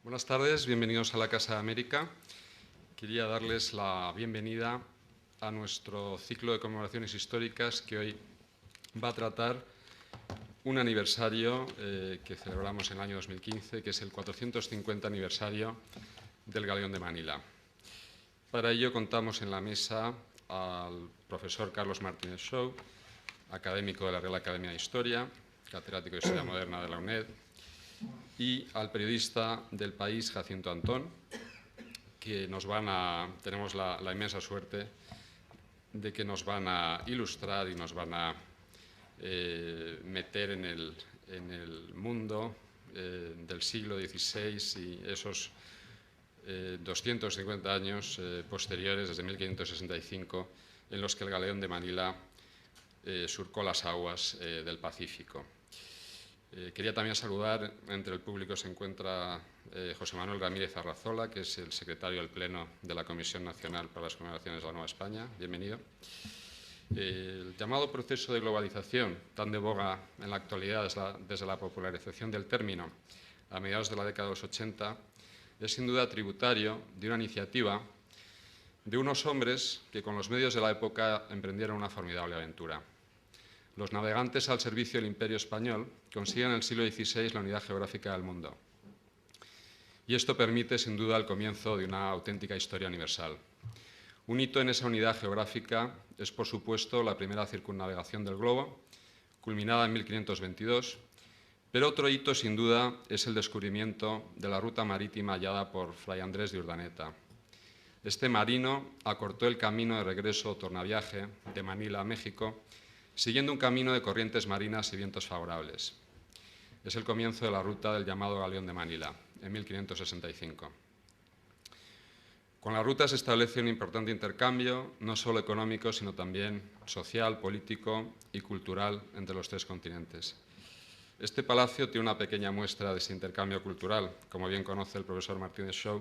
Buenas tardes, bienvenidos a la Casa de América. Quería darles la bienvenida a nuestro ciclo de conmemoraciones históricas que hoy va a tratar un aniversario que celebramos en el año 2015, que es el 450 aniversario del Galeón de Manila. Para ello contamos en la mesa al profesor Carlos Martínez Shaw, académico de la Real Academia de Historia, catedrático de Historia Moderna de la UNED, y al periodista del País, Jacinto Antón, que tenemos la inmensa suerte de que nos van a ilustrar y nos van a meter en el mundo del siglo XVI y esos 250 años posteriores, desde 1565, en los que el Galeón de Manila surcó las aguas del Pacífico. Quería también saludar, entre el público se encuentra José Manuel Ramírez Arrazola, que es el secretario del Pleno de la Comisión Nacional para las Conmemoraciones de la Nueva España. Bienvenido. El llamado proceso de globalización, tan de boga en la actualidad desde la popularización del término a mediados de la década de los 80, es sin duda tributario de una iniciativa de unos hombres que con los medios de la época emprendieron una formidable aventura. Los navegantes al servicio del Imperio Español consiguen en el siglo XVI la unidad geográfica del mundo. Y esto permite, sin duda, el comienzo de una auténtica historia universal. Un hito en esa unidad geográfica es, por supuesto, la primera circunnavegación del globo, culminada en 1522, pero otro hito, sin duda, es el descubrimiento de la ruta marítima hallada por Fray Andrés de Urdaneta. Este marino acortó el camino de regreso o tornaviaje de Manila a México, siguiendo un camino de corrientes marinas y vientos favorables. Es el comienzo de la ruta del llamado Galeón de Manila, en 1565. Con la ruta se establece un importante intercambio, no solo económico, sino también social, político y cultural entre los tres continentes. Este palacio tiene una pequeña muestra de ese intercambio cultural. Como bien conoce el profesor Martínez Shaw,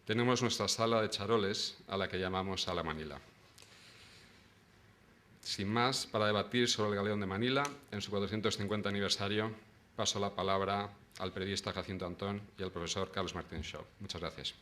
tenemos nuestra sala de charoles, a la que llamamos Sala Manila. Sin más, para debatir sobre el Galeón de Manila, en su 450 aniversario, paso la palabra al periodista Jacinto Antón y al profesor Carlos Martínez Shaw. Muchas gracias.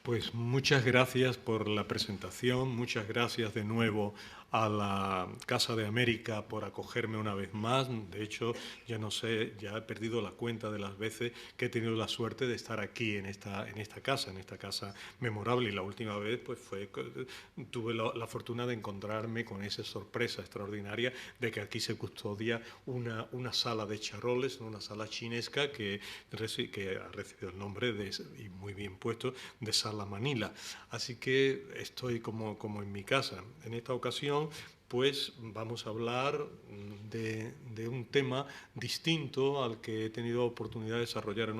Pues muchas gracias por la presentación, muchas gracias de nuevo a la Casa de América por acogerme una vez más. De hecho, ya no sé, ya he perdido la cuenta de las veces que he tenido la suerte de estar aquí en esta casa memorable. Y la última vez pues tuve la fortuna de encontrarme con esa sorpresa extraordinaria de que aquí se custodia una sala de charoles, una sala chinesca que ha recibido el nombre y muy bien puesto, de Sala Manila. Así que estoy como en mi casa. En esta ocasión pues vamos a hablar de un tema distinto al que he tenido oportunidad de desarrollar en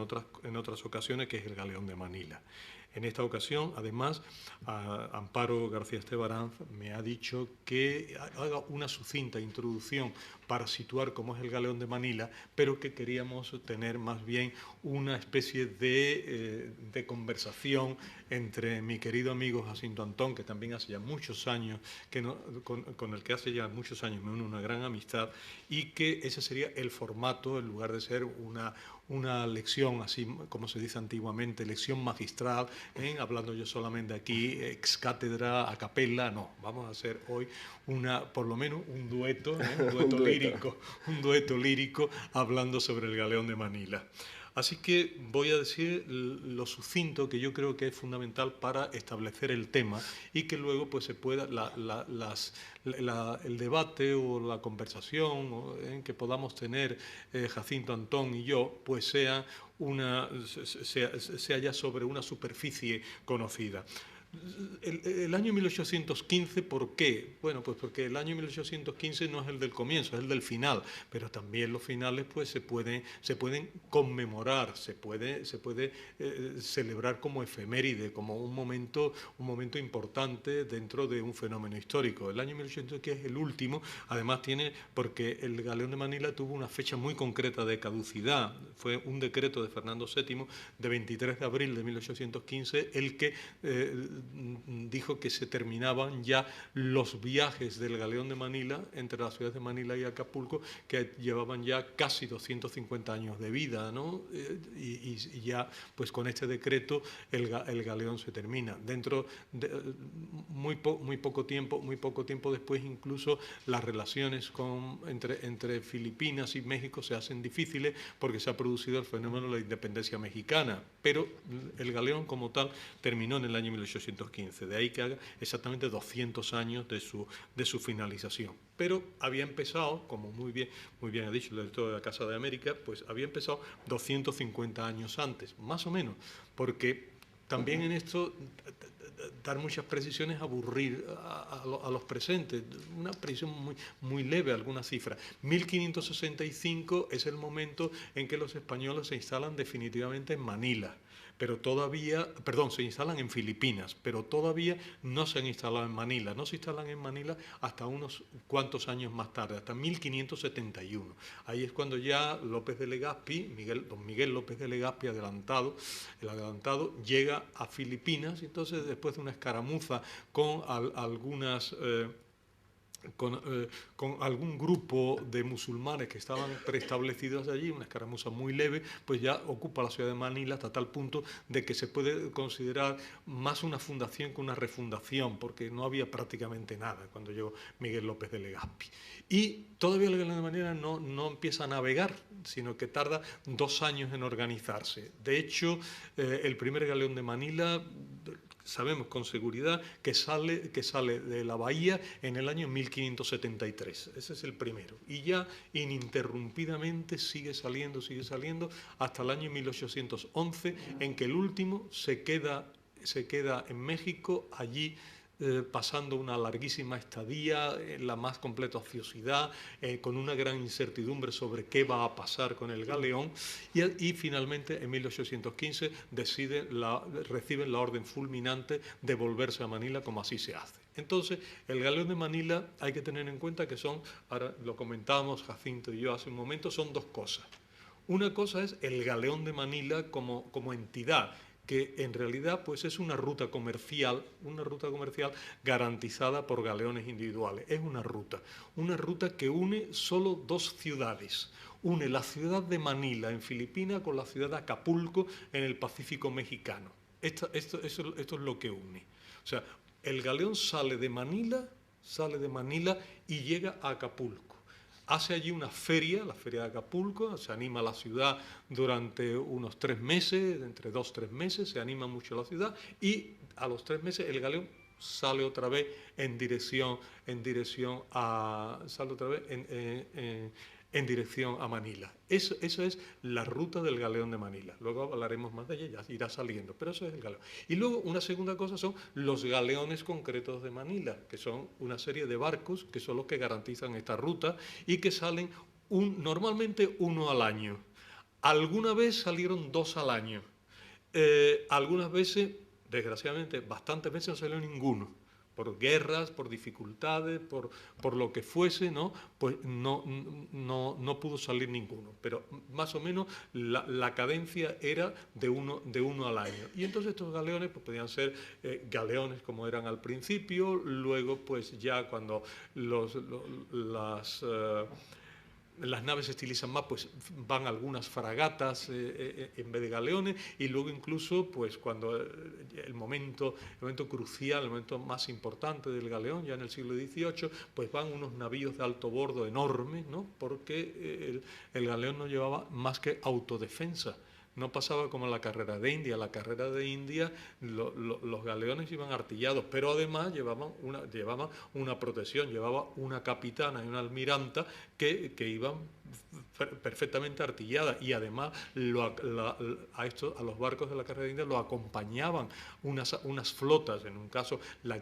otras ocasiones, que es el Galeón de Manila. En esta ocasión, además, Amparo García Estebarán me ha dicho que haga una sucinta introducción para situar cómo es el Galeón de Manila, pero que queríamos tener más bien una especie de conversación entre mi querido amigo Jacinto Antón, que también hace ya muchos años, con el que hace ya muchos años me une una gran amistad, y que ese sería el formato, en lugar de ser una lección, así como se dice antiguamente, lección magistral, hablando yo solamente aquí, ex cátedra, a capella. No, vamos a hacer hoy por lo menos un dueto lírico hablando sobre el Galeón de Manila. Así que voy a decir lo sucinto que yo creo que es fundamental para establecer el tema y que luego pues se pueda el debate o la conversación que podamos tener Jacinto Antón y yo pues sea ya sobre una superficie conocida. El año 1815, ¿por qué? Bueno, pues porque el año 1815 no es el del comienzo, es el del final, pero también los finales pues se pueden conmemorar, se puede celebrar como efeméride, como un momento importante dentro de un fenómeno histórico. El año 1815 es el último, además porque el Galeón de Manila tuvo una fecha muy concreta de caducidad, fue un decreto de Fernando VII de 23 de abril de 1815 el que dijo que se terminaban ya los viajes del galeón de Manila entre las ciudades de Manila y Acapulco, que llevaban ya casi 250 años de vida, ¿no? Y ya, pues con este decreto, el galeón se termina. Dentro de muy poco tiempo después, incluso las relaciones entre Filipinas y México se hacen difíciles porque se ha producido el fenómeno de la independencia mexicana, pero el galeón como tal terminó en el año 1815, de ahí que haga exactamente 200 años de su finalización. Pero había empezado, como muy bien ha dicho el director de la Casa de América, pues había empezado 250 años antes, más o menos, porque también en esto dar muchas precisiones, aburrir a los presentes. Una precisión muy leve, alguna cifra. 1565 es el momento en que los españoles se instalan definitivamente en Manila, pero todavía, perdón, se instalan en Filipinas, pero todavía no se han instalado en Manila. No se instalan en Manila hasta unos cuantos años más tarde, hasta 1571. Ahí es cuando ya López de Legazpi, don Miguel López de Legazpi, el adelantado, llega a Filipinas. Entonces, después de una escaramuza con algunas... con algún grupo de musulmanes que estaban preestablecidos allí, una escaramuza muy leve, pues ya ocupa la ciudad de Manila hasta tal punto de que se puede considerar más una fundación que una refundación, porque no había prácticamente nada cuando llegó Miguel López de Legazpi. Y todavía el galeón de Manila no empieza a navegar, sino que tarda 2 años en organizarse. De hecho, el primer galeón de Manila... sabemos con seguridad que sale de la bahía en el año 1573. Ese es el primero. Y ya ininterrumpidamente sigue saliendo hasta el año 1811, en que el último se queda en México, allí pasando una larguísima estadía, la más completa ociosidad, con una gran incertidumbre sobre qué va a pasar con el galeón, y finalmente en 1815 reciben la orden fulminante de volverse a Manila, como así se hace. Entonces, el galeón de Manila hay que tener en cuenta que ahora lo comentábamos Jacinto y yo hace un momento, son 2 cosas. Una cosa es el galeón de Manila como entidad, que en realidad pues es una ruta comercial garantizada por galeones individuales. Es una ruta que une solo 2 ciudades. Une la ciudad de Manila en Filipinas con la ciudad de Acapulco en el Pacífico mexicano. Esto es lo que une. O sea, el galeón sale de Manila y llega a Acapulco. Hace allí una feria, la feria de Acapulco, se anima la ciudad durante unos 3 meses, entre 2 o 3 meses, se anima mucho la ciudad, y a los 3 meses el galeón sale otra vez en dirección a Manila. Esa es la ruta del galeón de Manila. Luego hablaremos más de ella, ya irá saliendo, pero eso es el galeón. Y luego una segunda cosa son los galeones concretos de Manila, que son una serie de barcos que son los que garantizan esta ruta y que salen normalmente 1 al año. Alguna vez salieron 2 al año. Algunas veces, desgraciadamente, bastantes veces no salió ninguno. Por guerras, por dificultades, por lo que fuese, ¿no? Pues no pudo salir ninguno. Pero más o menos la cadencia era de uno al año. Y entonces estos galeones pues, podían ser galeones como eran al principio, luego pues ya cuando las naves se estilizan más, pues van algunas fragatas en vez de galeones, y luego incluso, pues cuando el momento crucial, el momento más importante del galeón, ya en el siglo XVIII, pues van unos navíos de alto bordo enormes, ¿no? Porque el galeón no llevaba más que autodefensa. No pasaba como en la carrera de India. La carrera de India, los galeones iban artillados, pero además llevaban una protección, llevaba una capitana y una almiranta que iban perfectamente artilladas, y además a los barcos de la carrera de India lo acompañaban unas flotas, en un caso la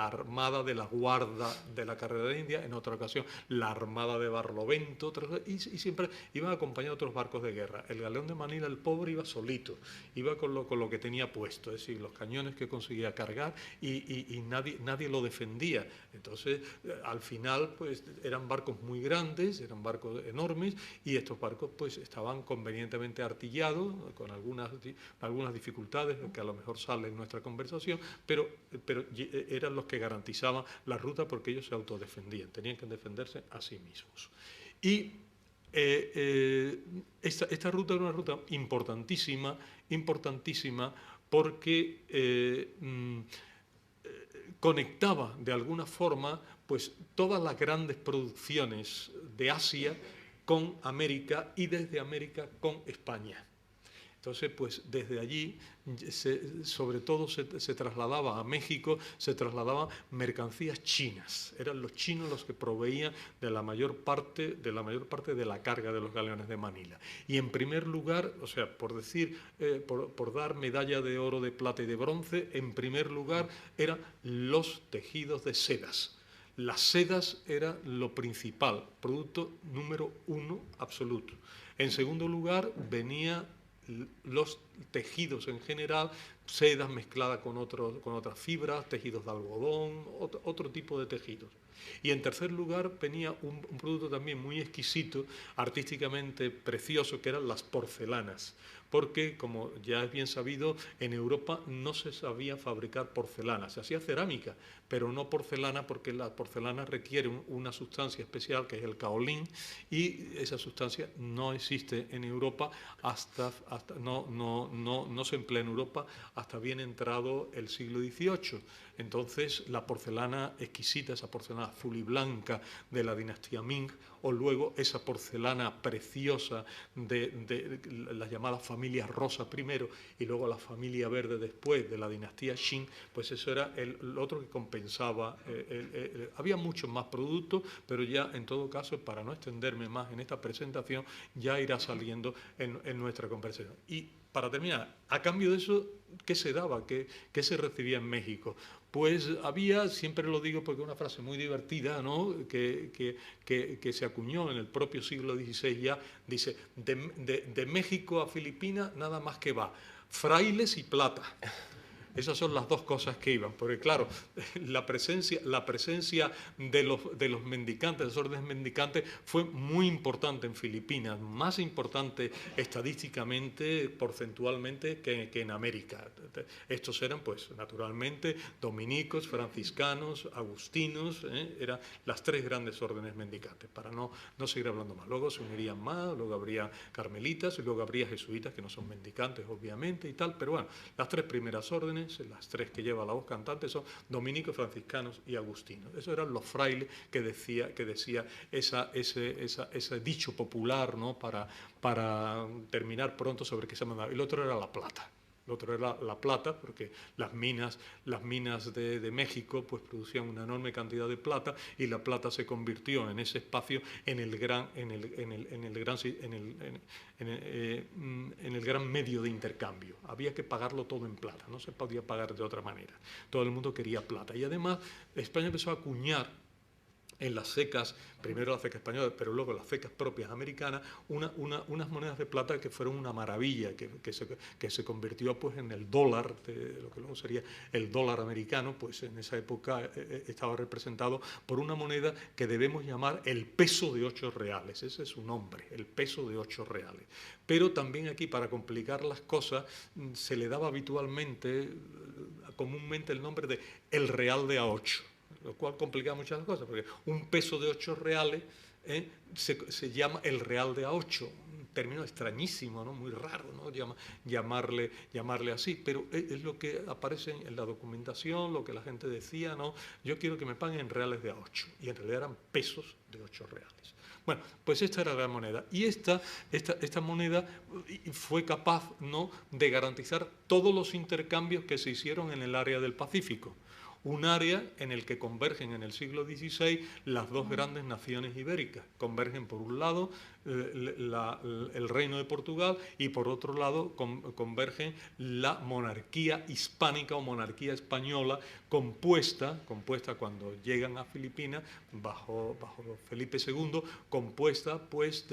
Armada de la Guarda de la carrera de India, en otra ocasión la Armada de Barlovento, y siempre iban acompañados otros barcos de guerra. El galeón de Manila el pobre iba solito, iba con lo que tenía puesto, es decir, los cañones que conseguía cargar y nadie lo defendía. Entonces, al final, pues eran barcos muy grandes, eran barcos enormes, y estos barcos pues estaban convenientemente artillados, con algunas dificultades que a lo mejor salen en nuestra conversación, pero eran los que garantizaban la ruta porque ellos se autodefendían, tenían que defenderse a sí mismos. Y esta ruta era una ruta importantísima porque conectaba de alguna forma pues todas las grandes producciones de Asia con América y desde América con España. Entonces, pues desde allí, sobre todo se trasladaba a México, se trasladaban mercancías chinas. Eran los chinos los que proveían de la mayor parte de la carga de los galeones de Manila. Y en primer lugar, o sea, por decir, por dar medalla de oro, de plata y de bronce, en primer lugar eran los tejidos de sedas. Las sedas era lo principal, producto número 1 absoluto. En segundo lugar, venía los tejidos en general, sedas mezcladas con otras fibras, tejidos de algodón, otro tipo de tejidos. Y en tercer lugar venía un producto también muy exquisito, artísticamente precioso, que eran las porcelanas. Porque, como ya es bien sabido, en Europa no se sabía fabricar porcelana, se hacía cerámica, pero no porcelana, porque la porcelana requiere una sustancia especial que es el kaolín, y esa sustancia no existe en Europa no se emplea en Europa hasta bien entrado el siglo XVIII. Entonces, la porcelana exquisita, esa porcelana azul y blanca de la dinastía Ming, o luego esa porcelana preciosa de la llamada familia rosa primero y luego la familia verde después de la dinastía Qing, pues eso era el otro que compensaba. Había muchos más productos, pero ya en todo caso, para no extenderme más en esta presentación, ya irá saliendo en nuestra conversación. Y para terminar, a cambio de eso, ¿qué se daba? ¿Qué se recibía en México? Pues había, siempre lo digo porque es una frase muy divertida, ¿no?, que se acuñó en el propio siglo XVI ya, dice, de México a Filipinas nada más que va frailes y plata. Esas son las dos cosas que iban, porque claro, la presencia de los mendicantes, de los órdenes mendicantes, fue muy importante en Filipinas, más importante estadísticamente, porcentualmente, que en América. Estos eran, pues, naturalmente, dominicos, franciscanos, agustinos, eran las tres grandes órdenes mendicantes, para no seguir hablando más. Luego se unirían más, luego habría carmelitas y luego habría jesuitas, que no son mendicantes, obviamente, y tal, pero bueno, las tres primeras órdenes, las tres que lleva la voz cantante, son dominicos, franciscanos y agustinos. Esos eran los frailes que decía ese dicho popular, ¿no?, para terminar pronto sobre qué se mandaba. Y el otro era la plata. El otro era la plata, porque las minas de México pues producían una enorme cantidad de plata, y la plata se convirtió en ese espacio en el gran medio de intercambio. Había que pagarlo todo en plata, no se podía pagar de otra manera. Todo el mundo quería plata. Y además España empezó a acuñar en las cecas, primero las cecas españolas, pero luego las cecas propias americanas, unas monedas de plata que fueron una maravilla, que se convirtió pues en el dólar, lo que luego sería el dólar americano. Pues en esa época estaba representado por una moneda que debemos llamar el peso de 8 reales, ese es su nombre, el peso de 8 reales. Pero también aquí, para complicar las cosas, se le daba habitualmente, comúnmente, el nombre de el real de A8, lo cual complica muchas cosas, porque un peso de 8 reales se llama el real de A8, un término extrañísimo, ¿no?, muy raro, ¿no?, llamarle así, pero es lo que aparece en la documentación, lo que la gente decía, ¿no?, yo quiero que me paguen en reales de A8, y en realidad eran pesos de 8 reales. Bueno, pues esta era la moneda, y esta moneda fue capaz, ¿no?, de garantizar todos los intercambios que se hicieron en el área del Pacífico. Un área en el que convergen en el siglo XVI las dos grandes naciones ibéricas. Convergen por un lado el Reino de Portugal, y por otro lado convergen la monarquía hispánica o monarquía española, compuesta cuando llegan a Filipinas bajo Felipe II, compuesta pues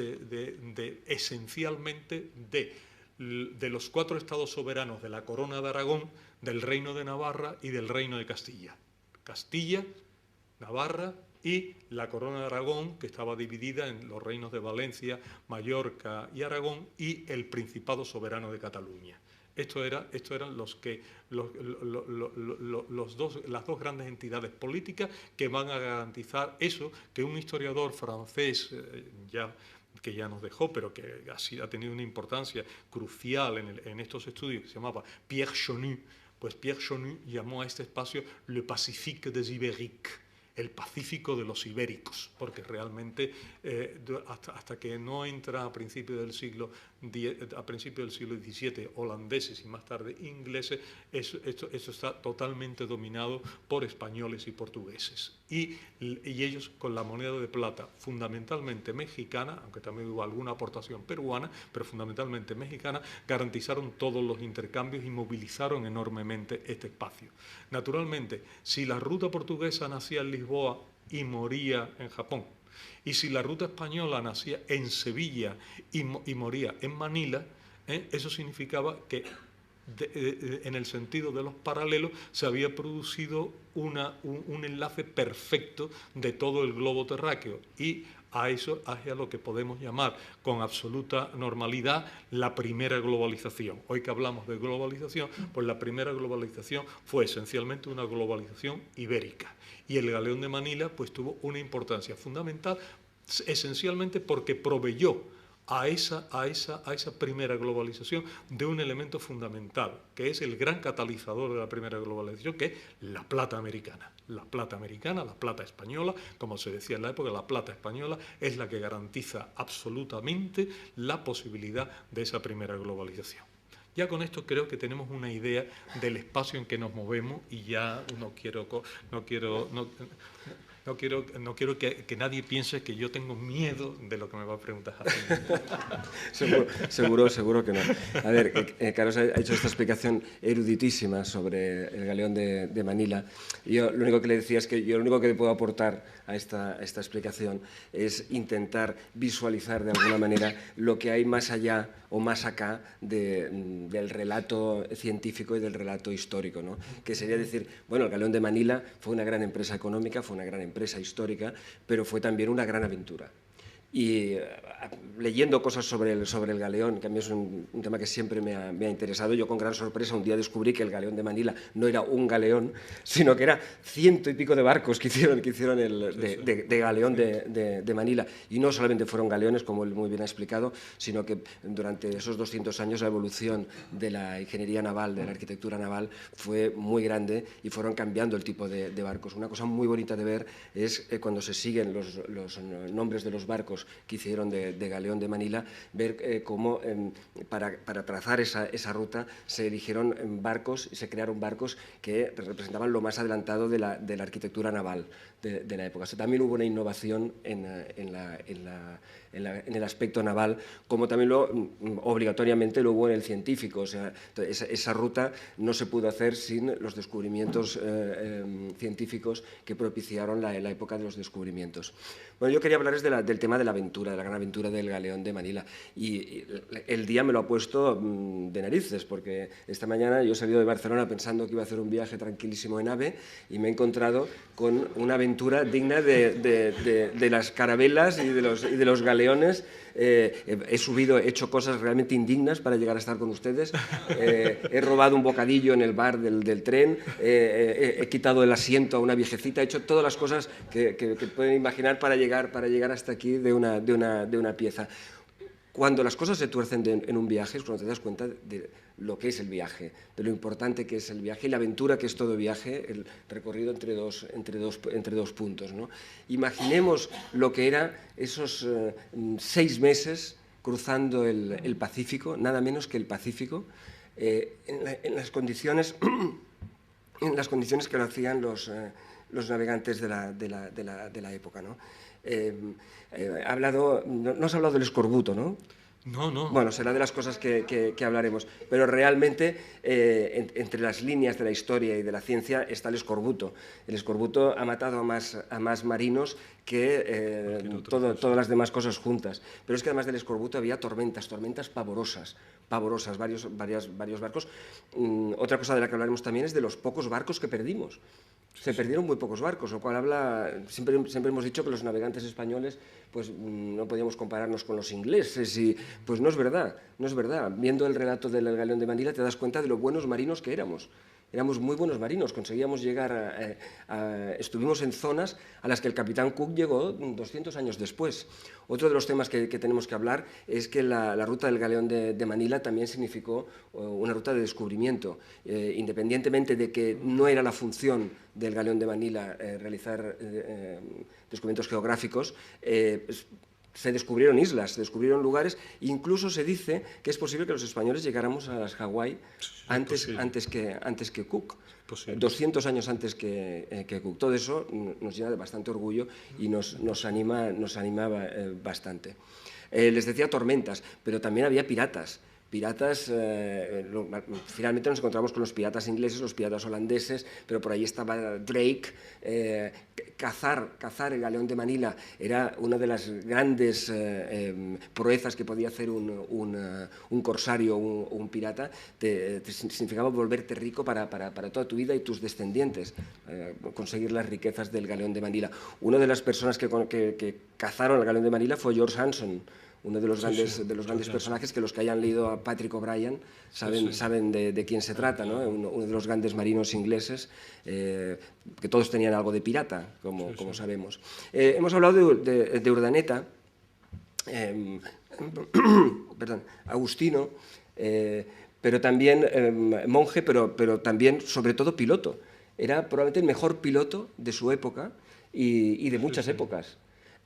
esencialmente de de los 4 estados soberanos de la Corona de Aragón, del Reino de Navarra y del Reino de Castilla. Castilla, Navarra y la Corona de Aragón, que estaba dividida en los reinos de Valencia, Mallorca y Aragón, y el Principado Soberano de Cataluña. Estos eran las dos grandes entidades políticas que van a garantizar eso que un historiador francés que ya nos dejó, pero que ha tenido una importancia crucial en estos estudios, que se llamaba Pierre Chonu. Pues Pierre Chonu llamó a este espacio Le Pacifique des Ibériques, el Pacífico de los ibéricos, porque realmente hasta que no entra a principios del siglo XVII holandeses y más tarde ingleses, esto está totalmente dominado por españoles y portugueses. Y ellos, con la moneda de plata fundamentalmente mexicana, aunque también hubo alguna aportación peruana, pero fundamentalmente mexicana, garantizaron todos los intercambios y movilizaron enormemente este espacio. Naturalmente, si la ruta portuguesa nacía en Lisboa y moría en Japón, y si la ruta española nacía en Sevilla y moría en Manila, eso significaba que en el sentido de los paralelos se había producido un enlace perfecto de todo el globo terráqueo, y a eso es a lo que podemos llamar con absoluta normalidad la primera globalización. Hoy que hablamos de globalización, pues la primera globalización fue esencialmente una globalización ibérica, y el galeón de Manila pues tuvo una importancia fundamental esencialmente porque proveyó a esa primera globalización de un elemento fundamental, que es el gran catalizador de la primera globalización, que es la plata americana. La plata americana, la plata española, como se decía en la época, la plata española es la que garantiza absolutamente la posibilidad de esa primera globalización. Ya con esto creo que tenemos una idea del espacio en que nos movemos, y ya no quiero que nadie piense que yo tengo miedo de lo que me va a preguntar. Seguro que no. A ver, Carlos ha hecho esta explicación eruditísima sobre el galeón de Manila. Yo lo único que le decía es que yo lo único que le puedo aportar a esta explicación es intentar visualizar de alguna manera lo que hay más allá o más acá del relato científico y del relato histórico, ¿no? Que sería decir, bueno, el galeón de Manila fue una gran empresa económica, fue una gran empresa histórica, pero fue también una gran aventura. Y leyendo cosas sobre el galeón, que a mí es un tema que siempre me ha interesado, yo con gran sorpresa un día descubrí que el galeón de Manila no era un galeón, sino que era 100 y pico de barcos que hicieron de galeón de Manila. Y no solamente fueron galeones, como él muy bien ha explicado, sino que durante esos 200 años la evolución de la ingeniería naval, de la arquitectura naval, fue muy grande y fueron cambiando el tipo de barcos. Una cosa muy bonita de ver es cuando se siguen los nombres de los barcos que hicieron de galeón de Manila, ver cómo para trazar esa ruta se eligieron barcos y se crearon barcos que representaban lo más adelantado de la arquitectura naval de la época. O sea, también hubo una innovación en el aspecto naval, como también obligatoriamente lo hubo en el científico. O sea, esa ruta no se pudo hacer sin los descubrimientos científicos que propiciaron la época de los descubrimientos. Bueno, yo quería hablarles del tema de la aventura, de la gran aventura del galeón de Manila. Y el día me lo ha puesto de narices, porque esta mañana yo he salido de Barcelona pensando que iba a hacer un viaje tranquilísimo en AVE y me he encontrado con una aventura digna de las carabelas y de los galeones. He hecho cosas realmente indignas para llegar a estar con ustedes. He robado un bocadillo en el bar del tren, he quitado el asiento a una viejecita, he hecho todas las cosas que pueden imaginar para llegar hasta aquí de una pieza. Cuando las cosas se tuercen en un viaje es cuando te das cuenta de lo que es el viaje, de lo importante que es el viaje y la aventura que es todo viaje, el recorrido entre dos puntos, ¿no? Imaginemos lo que era esos 6 meses cruzando el Pacífico, nada menos que el Pacífico, en las condiciones que lo hacían los navegantes de la época, ¿no? No has hablado del escorbuto, ¿no? No. Bueno, será de las cosas que hablaremos. Pero realmente, entre las líneas de la historia y de la ciencia está el escorbuto. El escorbuto ha matado a más marinos que todas las demás cosas juntas. Pero es que además del escorbuto había tormentas pavorosas, varios barcos. Otra cosa de la que hablaremos también es de los pocos barcos que perdimos. Se perdieron muy pocos barcos, lo cual siempre hemos dicho que los navegantes españoles pues no podíamos compararnos con los ingleses, y pues no es verdad. Viendo el relato del galeón de Manila te das cuenta de lo buenos marinos que éramos. Éramos muy buenos marinos, conseguíamos llegar estuvimos en zonas a las que el capitán Cook llegó 200 años después. Otro de los temas que tenemos que hablar es que la ruta del galeón de Manila también significó una ruta de descubrimiento. Independientemente de que no era la función del galeón de Manila realizar descubrimientos geográficos, se descubrieron islas, se descubrieron lugares, incluso se dice que es posible que los españoles llegáramos a las Hawái antes que Cook, 200 años antes que Cook. Todo eso nos llena de bastante orgullo y nos anima bastante. Les decía tormentas, pero también había piratas. Finalmente nos encontramos con los piratas ingleses, los piratas holandeses, pero por ahí estaba Drake. Cazar el galeón de Manila era una de las grandes proezas que podía hacer un corsario o un pirata. Te significaba volverte rico para toda tu vida y tus descendientes, conseguir las riquezas del galeón de Manila. Una de las personas que cazaron el galeón de Manila fue George Hanson, uno de los grandes personajes que los que hayan leído a Patrick O'Brien saben de quién se trata, ¿no? Uno de los grandes marinos ingleses, que todos tenían algo de pirata, como sabemos. Hemos hablado de Urdaneta, Agustino, pero también monje, pero también, sobre todo, piloto. Era probablemente el mejor piloto de su época y de muchas épocas.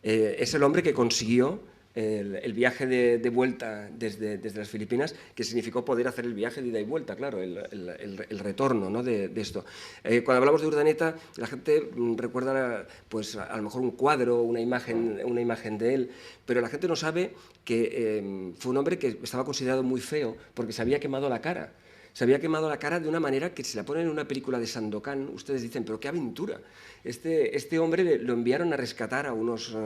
Es el hombre que consiguió el viaje de vuelta desde las Filipinas, que significó poder hacer el viaje de ida y vuelta, claro, el retorno, ¿no?, de esto. Cuando hablamos de Urdaneta, la gente recuerda pues, a lo mejor un cuadro, una imagen de él, pero la gente no sabe que fue un hombre que estaba considerado muy feo porque se había quemado la cara. Se había quemado la cara de una manera que, si la ponen en una película de Sandokan, ustedes dicen, pero qué aventura. Este hombre lo enviaron a rescatar a unos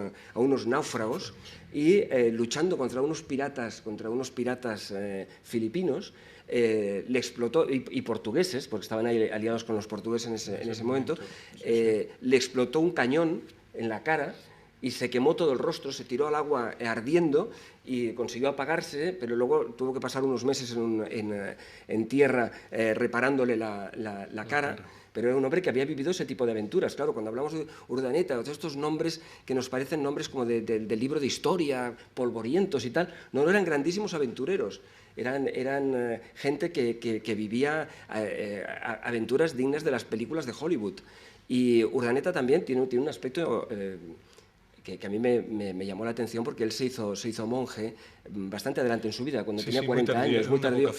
náufragos y luchando contra unos piratas filipinos, le explotó, y portugueses, porque estaban ahí aliados con los portugueses en ese momento, le explotó un cañón en la cara y se quemó todo el rostro, se tiró al agua ardiendo y consiguió apagarse, pero luego tuvo que pasar unos meses en tierra reparándole la cara. Pero era un hombre que había vivido ese tipo de aventuras. Claro, cuando hablamos de Urdaneta, todos estos nombres que nos parecen nombres como del libro de historia, polvorientos y tal, no eran grandísimos aventureros. Eran gente que vivía aventuras dignas de las películas de Hollywood. Y Urdaneta también tiene un aspecto que a mí me llamó la atención, porque él se hizo monje bastante adelante en su vida, cuando tenía 40 años, muy tardío.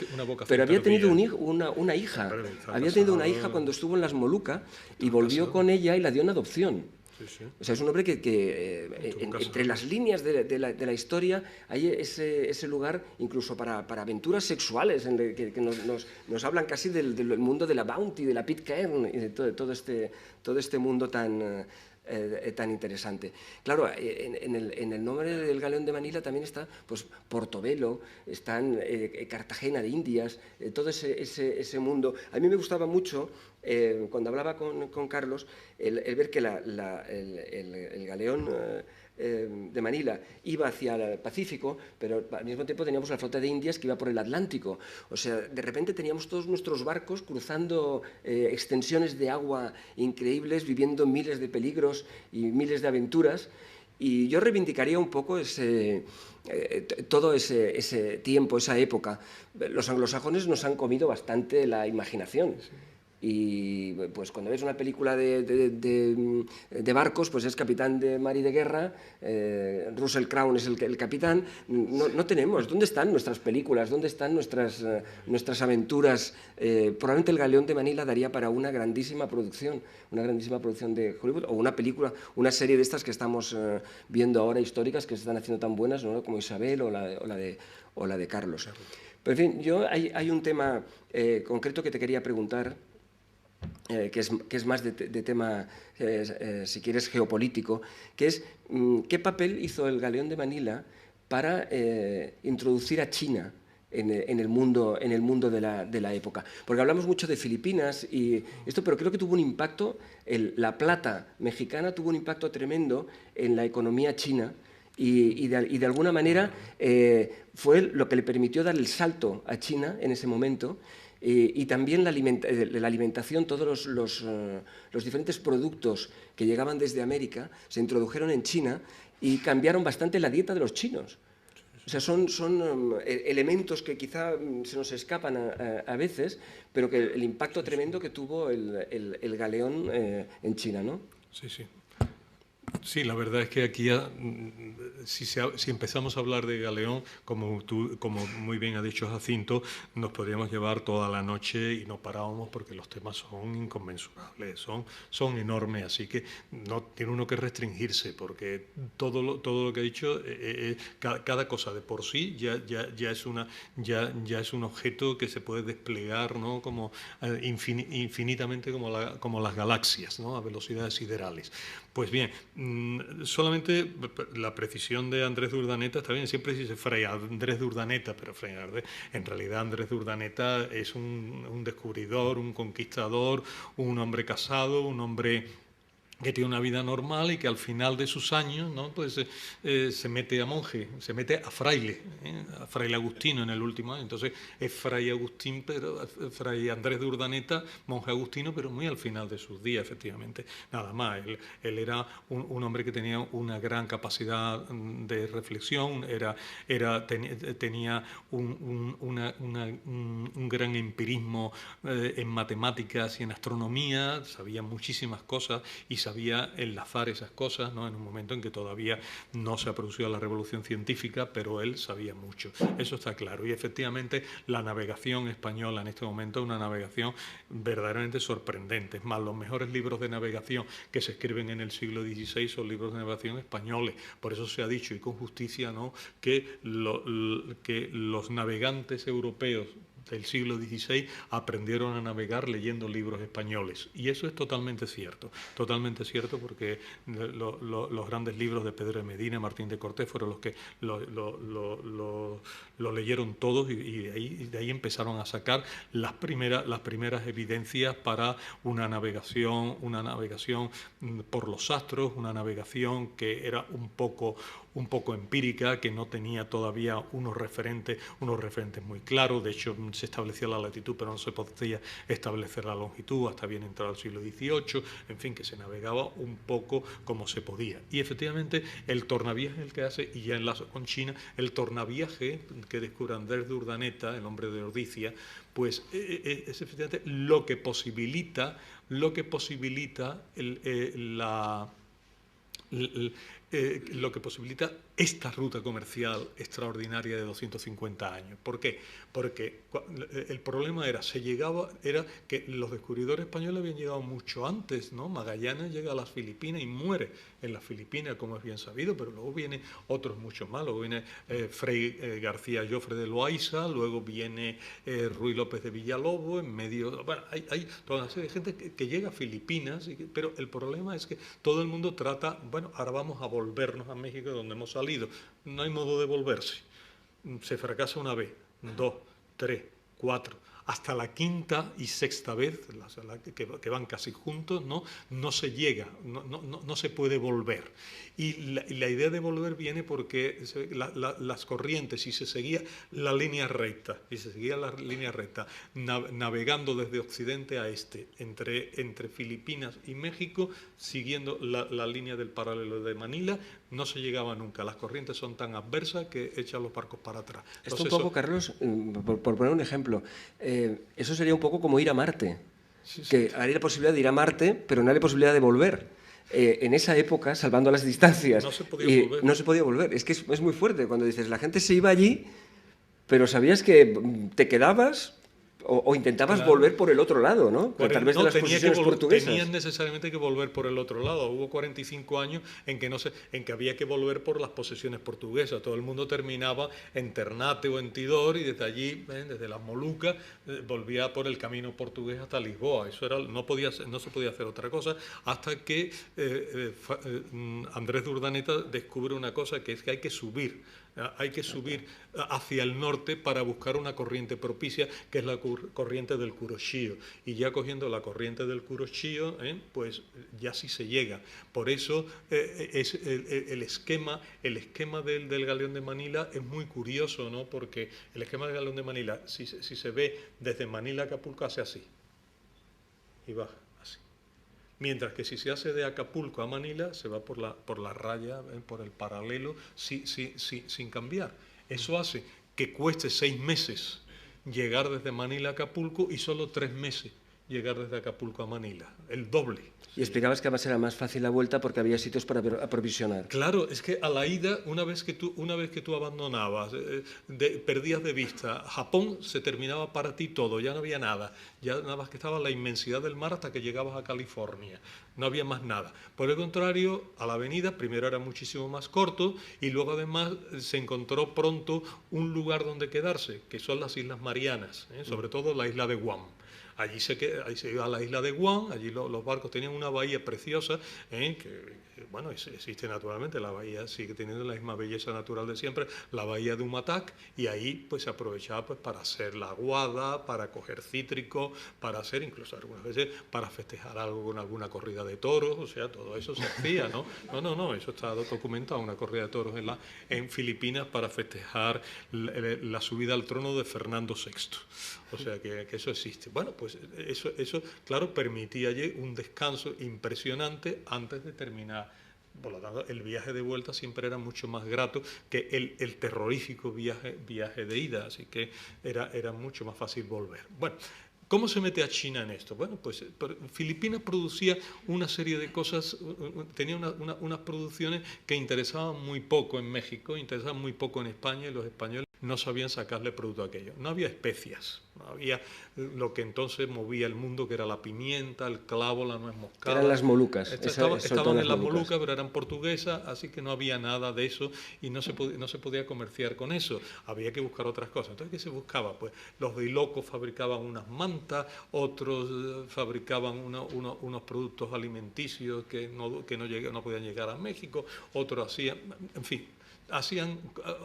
Pero había tenido una hija. Había tenido una hija cuando estuvo en las Molucas y volvió con ella y la dio en adopción. O sea, es un hombre que entre las líneas de la historia hay ese lugar incluso para aventuras sexuales, que nos hablan casi del mundo de la Bounty, de la Pitcairn y de todo este mundo tan interesante. Claro, en el nombre del galeón de Manila también está pues, Portobelo, están Cartagena de Indias, todo ese mundo. A mí me gustaba mucho, cuando hablaba con Carlos, el ver que el galeón de Manila iba hacia el Pacífico, pero al mismo tiempo teníamos la flota de Indias que iba por el Atlántico. O sea, de repente teníamos todos nuestros barcos cruzando extensiones de agua increíbles, viviendo miles de peligros y miles de aventuras. Y yo reivindicaría un poco todo ese tiempo, esa época. Los anglosajones nos han comido bastante la imaginación. Y pues cuando ves una película de barcos, pues es capitán de mar y de guerra, Russell Crowe es el capitán. No tenemos. ¿Dónde están nuestras películas? ¿Dónde están nuestras aventuras? Probablemente el galeón de Manila daría para una grandísima producción de Hollywood, o una película, una serie de estas que estamos viendo ahora, históricas, que se están haciendo tan buenas, ¿no?, como Isabel o la de Carlos. Pero en fin, hay un tema concreto que te quería preguntar. que es más de tema, si quieres, geopolítico, que es qué papel hizo el galeón de Manila para introducir a China en el mundo de la época. Porque hablamos mucho de Filipinas y esto, pero creo que tuvo un impacto, la plata mexicana tuvo un impacto tremendo en la economía china y de alguna manera fue lo que le permitió dar el salto a China en ese momento. Y también la alimentación, todos los diferentes productos que llegaban desde América se introdujeron en China y cambiaron bastante la dieta de los chinos. O sea, son elementos que quizá se nos escapan a veces, pero que el impacto tremendo que tuvo el galeón en China, ¿no? Sí, sí. Sí, la verdad es que aquí, si empezamos a hablar de Galeón, como muy bien ha dicho Jacinto, nos podríamos llevar toda la noche y no parábamos porque los temas son inconmensurables, son enormes, así que no tiene uno que restringirse porque todo lo que ha dicho, cada cosa de por sí ya es un objeto que se puede desplegar, ¿no? Como infinitamente como las galaxias, ¿no? A velocidades siderales. Pues bien, solamente la precisión de Andrés de Urdaneta está bien, siempre se dice Fray Andrés de Urdaneta, pero en realidad Andrés de Urdaneta es un descubridor, un conquistador, un hombre casado, un hombre que tiene una vida normal y que al final de sus años, ¿no? Pues se mete a monje, se mete a fraile agustino en el último año. Entonces es fray Agustín, pero fray Andrés de Urdaneta, monje agustino, pero muy al final de sus días, efectivamente. Nada más, él era un hombre que tenía una gran capacidad de reflexión, tenía un gran empirismo en matemáticas y en astronomía, sabía muchísimas cosas y sabía enlazar esas cosas, ¿no? En un momento en que todavía no se ha producido la revolución científica, pero él sabía mucho. Eso está claro. Y efectivamente la navegación española en este momento es una navegación verdaderamente sorprendente. Es más, los mejores libros de navegación que se escriben en el siglo XVI son libros de navegación españoles. Por eso se ha dicho, y con justicia, ¿no?, que los navegantes europeos del siglo XVI aprendieron a navegar leyendo libros españoles. Y eso es totalmente cierto porque los grandes libros de Pedro de Medina, Martín de Cortés, fueron los que lo leyeron todos y de ahí empezaron a sacar las primeras evidencias para una navegación por los astros, una navegación que era un poco empírica, que no tenía todavía unos referentes muy claros. De hecho, se establecía la latitud, pero no se podía establecer la longitud hasta bien entrado el siglo XVIII. En fin, que se navegaba un poco como se podía. Y efectivamente, el tornaviaje el que hace, y ya enlazo con China, el tornaviaje que descubre Andrés de Urdaneta, el hombre de Ordicia, pues es efectivamente lo que posibilita esta ruta comercial extraordinaria de 250 años. ¿Por qué? Porque el problema era que los descubridores españoles habían llegado mucho antes, ¿no? Magallanes llega a las Filipinas y muere en las Filipinas, como es bien sabido, pero luego vienen otros muchos más. Luego viene Fray García Jofre de Loaiza, luego viene Ruy López de Villalobos, en medio... Bueno, hay toda una serie de gente que llega a Filipinas, pero el problema es que todo el mundo trata, bueno, ahora vamos a volvernos a México, donde hemos salido. No hay modo de volverse. Se fracasa una vez, 2, 3, 4, hasta la quinta y sexta vez, que van casi juntos, no se llega, no se puede volver. Y la idea de volver viene porque las corrientes, si se seguía la línea recta, navegando desde occidente a este, entre Filipinas y México, siguiendo la línea del paralelo de Manila, no se llegaba nunca. Las corrientes son tan adversas que echan los barcos para atrás. Esto un poco, Carlos, por poner un ejemplo, eso sería un poco como ir a Marte. Sí. Que hay la posibilidad de ir a Marte, pero no hay la posibilidad de volver. En esa época, salvando las distancias, no se podía volver. Es que es muy fuerte cuando dices, la gente se iba allí, pero sabías que te quedabas, O intentabas Claro. volver por el otro lado, ¿no? A través de las posiciones portuguesas. Tenías necesariamente que volver por el otro lado. Hubo 45 años en que había que volver por las posesiones portuguesas. Todo el mundo terminaba en Ternate o en Tidor y desde allí, desde las Molucas, volvía por el camino portugués hasta Lisboa. Eso era, no se podía hacer otra cosa hasta que Andrés de Urdaneta descubre una cosa, que es que hay que subir hacia el norte para buscar una corriente propicia, que es la corriente del Curoxío. Y ya cogiendo la corriente del Curoxío, pues ya sí se llega. Por eso es el esquema del galeón de Manila es muy curioso, ¿no? Porque el esquema del galeón de Manila, si se ve desde Manila a Acapulco, hace así y baja así. Mientras que si se hace de Acapulco a Manila, se va por la raya, por el paralelo, sin cambiar. Eso hace que cueste 6 meses llegar desde Manila a Acapulco y solo 3 meses llegar desde Acapulco a Manila, el doble. Y explicabas que además era más fácil la vuelta porque había sitios para aprovisionar. Claro, es que a la ida, una vez que tú abandonabas, perdías de vista Japón, se terminaba para ti todo, ya no había nada, ya nada más que estaba la inmensidad del mar hasta que llegabas a California, no había más nada. Por el contrario, a la avenida primero era muchísimo más corto y luego además se encontró pronto un lugar donde quedarse, que son las Islas Marianas, sobre todo la isla de Guam. Ahí se iba a la isla de Guam, allí los barcos tenían una bahía preciosa, bueno, existe naturalmente, la bahía sigue teniendo la misma belleza natural de siempre, la bahía de Umatac, y ahí pues se aprovechaba pues para hacer la aguada, para coger cítricos, para hacer incluso algunas veces para festejar algo con alguna corrida de toros, o sea, todo eso se hacía, ¿no? No, eso está documentado, una corrida de toros en Filipinas para festejar la subida al trono de Fernando VI. O sea que eso existe. Bueno, pues eso claro, permitía allí un descanso impresionante antes de terminar. Por lo tanto, el viaje de vuelta siempre era mucho más grato que el terrorífico viaje de ida, así que era mucho más fácil volver. Bueno, ¿cómo se mete a China en esto? Bueno, pues Filipinas producía una serie de cosas, tenía unas producciones que interesaban muy poco en México, interesaban muy poco en España, y los españoles no sabían sacarle producto a aquello. No había especias, no había lo que entonces movía el mundo, que era la pimienta, el clavo, la nuez moscada. Eran las Molucas. Estaban en las Molucas, pero eran portuguesas, así que no había nada de eso y no se podía comerciar con eso. Había que buscar otras cosas. Entonces, ¿qué se buscaba? Pues los de Ilocos fabricaban unas mantas, otros fabricaban unos productos alimenticios que no podían llegar a México, otros hacían, en fin, hacían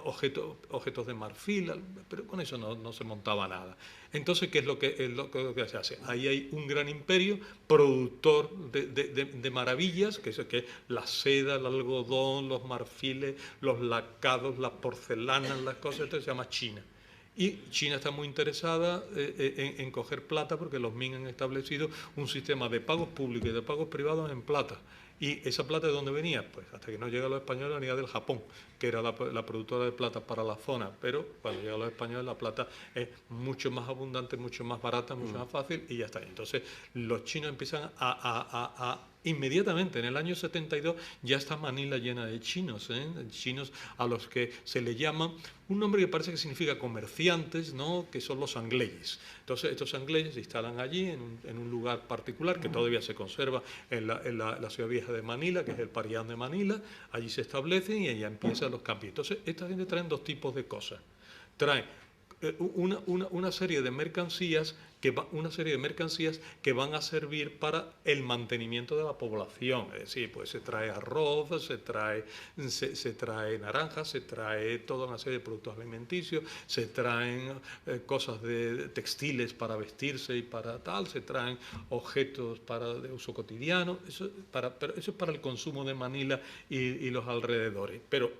objetos de marfil, pero con eso no se montaba nada. Entonces, ¿qué es lo que se hace? Ahí hay un gran imperio productor de maravillas, que es la seda, el algodón, los marfiles, los lacados, las porcelanas, las cosas. Esto se llama China. Y China está muy interesada en coger plata, porque los Ming han establecido un sistema de pagos públicos y de pagos privados en plata. ¿Y esa plata de dónde venía? Pues hasta que no llegan los españoles venía del Japón, que era la productora de plata para la zona, pero cuando llegan los españoles la plata es mucho más abundante, mucho más barata, mucho más fácil y ya está. Entonces los chinos empiezan inmediatamente, en el año 72, ya está Manila llena de chinos, chinos a los que se le llama un nombre que parece que significa comerciantes, ¿no? Que son los angleyes. Entonces estos angleyes se instalan allí en un lugar particular que todavía se conserva en la ciudad vieja de Manila, que es el Parián de Manila. Allí se establecen y allá empiezan los cambios. Entonces esta gente traen dos tipos de cosas. Traen una serie de mercancías que van a servir para el mantenimiento de la población. Es decir, pues se trae arroz, se trae naranjas, se trae toda una serie de productos alimenticios, se traen cosas de textiles para vestirse y para tal, se traen objetos de uso cotidiano. Pero eso es para el consumo de Manila y los alrededores. Pero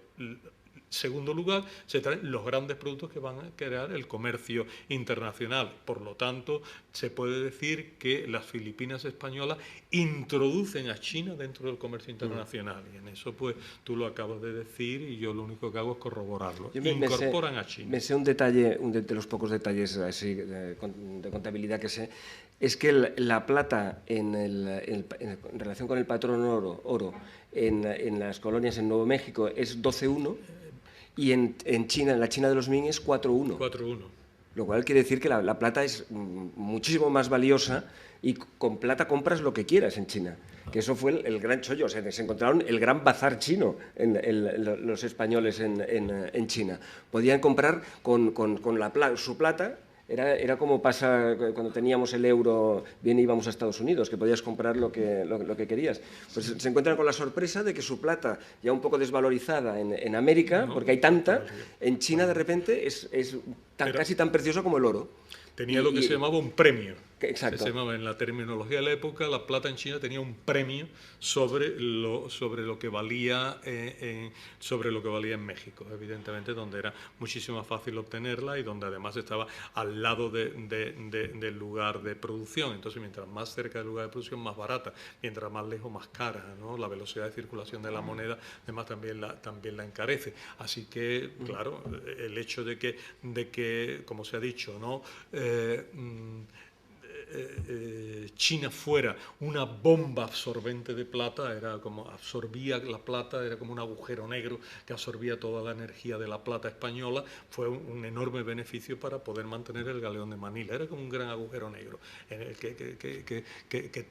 segundo lugar, se traen los grandes productos que van a crear el comercio internacional. Por lo tanto, se puede decir que las Filipinas españolas introducen a China dentro del comercio internacional. Y en eso, pues, tú lo acabas de decir y yo lo único que hago es corroborarlo. Incorporan a China. Me sé un detalle, de los pocos detalles así, de contabilidad que sé, es que la plata en relación con el patrón oro en las colonias en Nuevo México es 12:1. Y en China, en la China de los Ming, es 4:1. 4:1. lo cual quiere decir que la plata es muchísimo más valiosa y con plata compras lo que quieras en China. Que eso fue el gran chollo, o sea, se encontraron el gran bazar chino los españoles en China. Podían comprar con su plata. Era como pasa cuando teníamos el euro, bien íbamos a Estados Unidos, que podías comprar lo que querías. Pues se encuentran con la sorpresa de que su plata, ya un poco desvalorizada en América, porque hay tanta, en China de repente es casi tan preciosa como el oro. Tenía lo que se llamaba un premio. Exacto. Se llamaba, en la terminología de la época, la plata en China tenía un premio sobre lo que valía en México, evidentemente, donde era muchísimo más fácil obtenerla y donde además estaba al lado del lugar de producción. Entonces, mientras más cerca del lugar de producción, más barata; mientras más lejos, más cara, ¿no? La velocidad de circulación de la moneda, además, también la encarece. Así que, claro, el hecho de que, como se ha dicho, ¿no?, China fuera una bomba absorbente de plata, era como absorbía la plata, era como un agujero negro que absorbía toda la energía de la plata española, fue un enorme beneficio para poder mantener el galeón de Manila. Era como un gran agujero negro en el que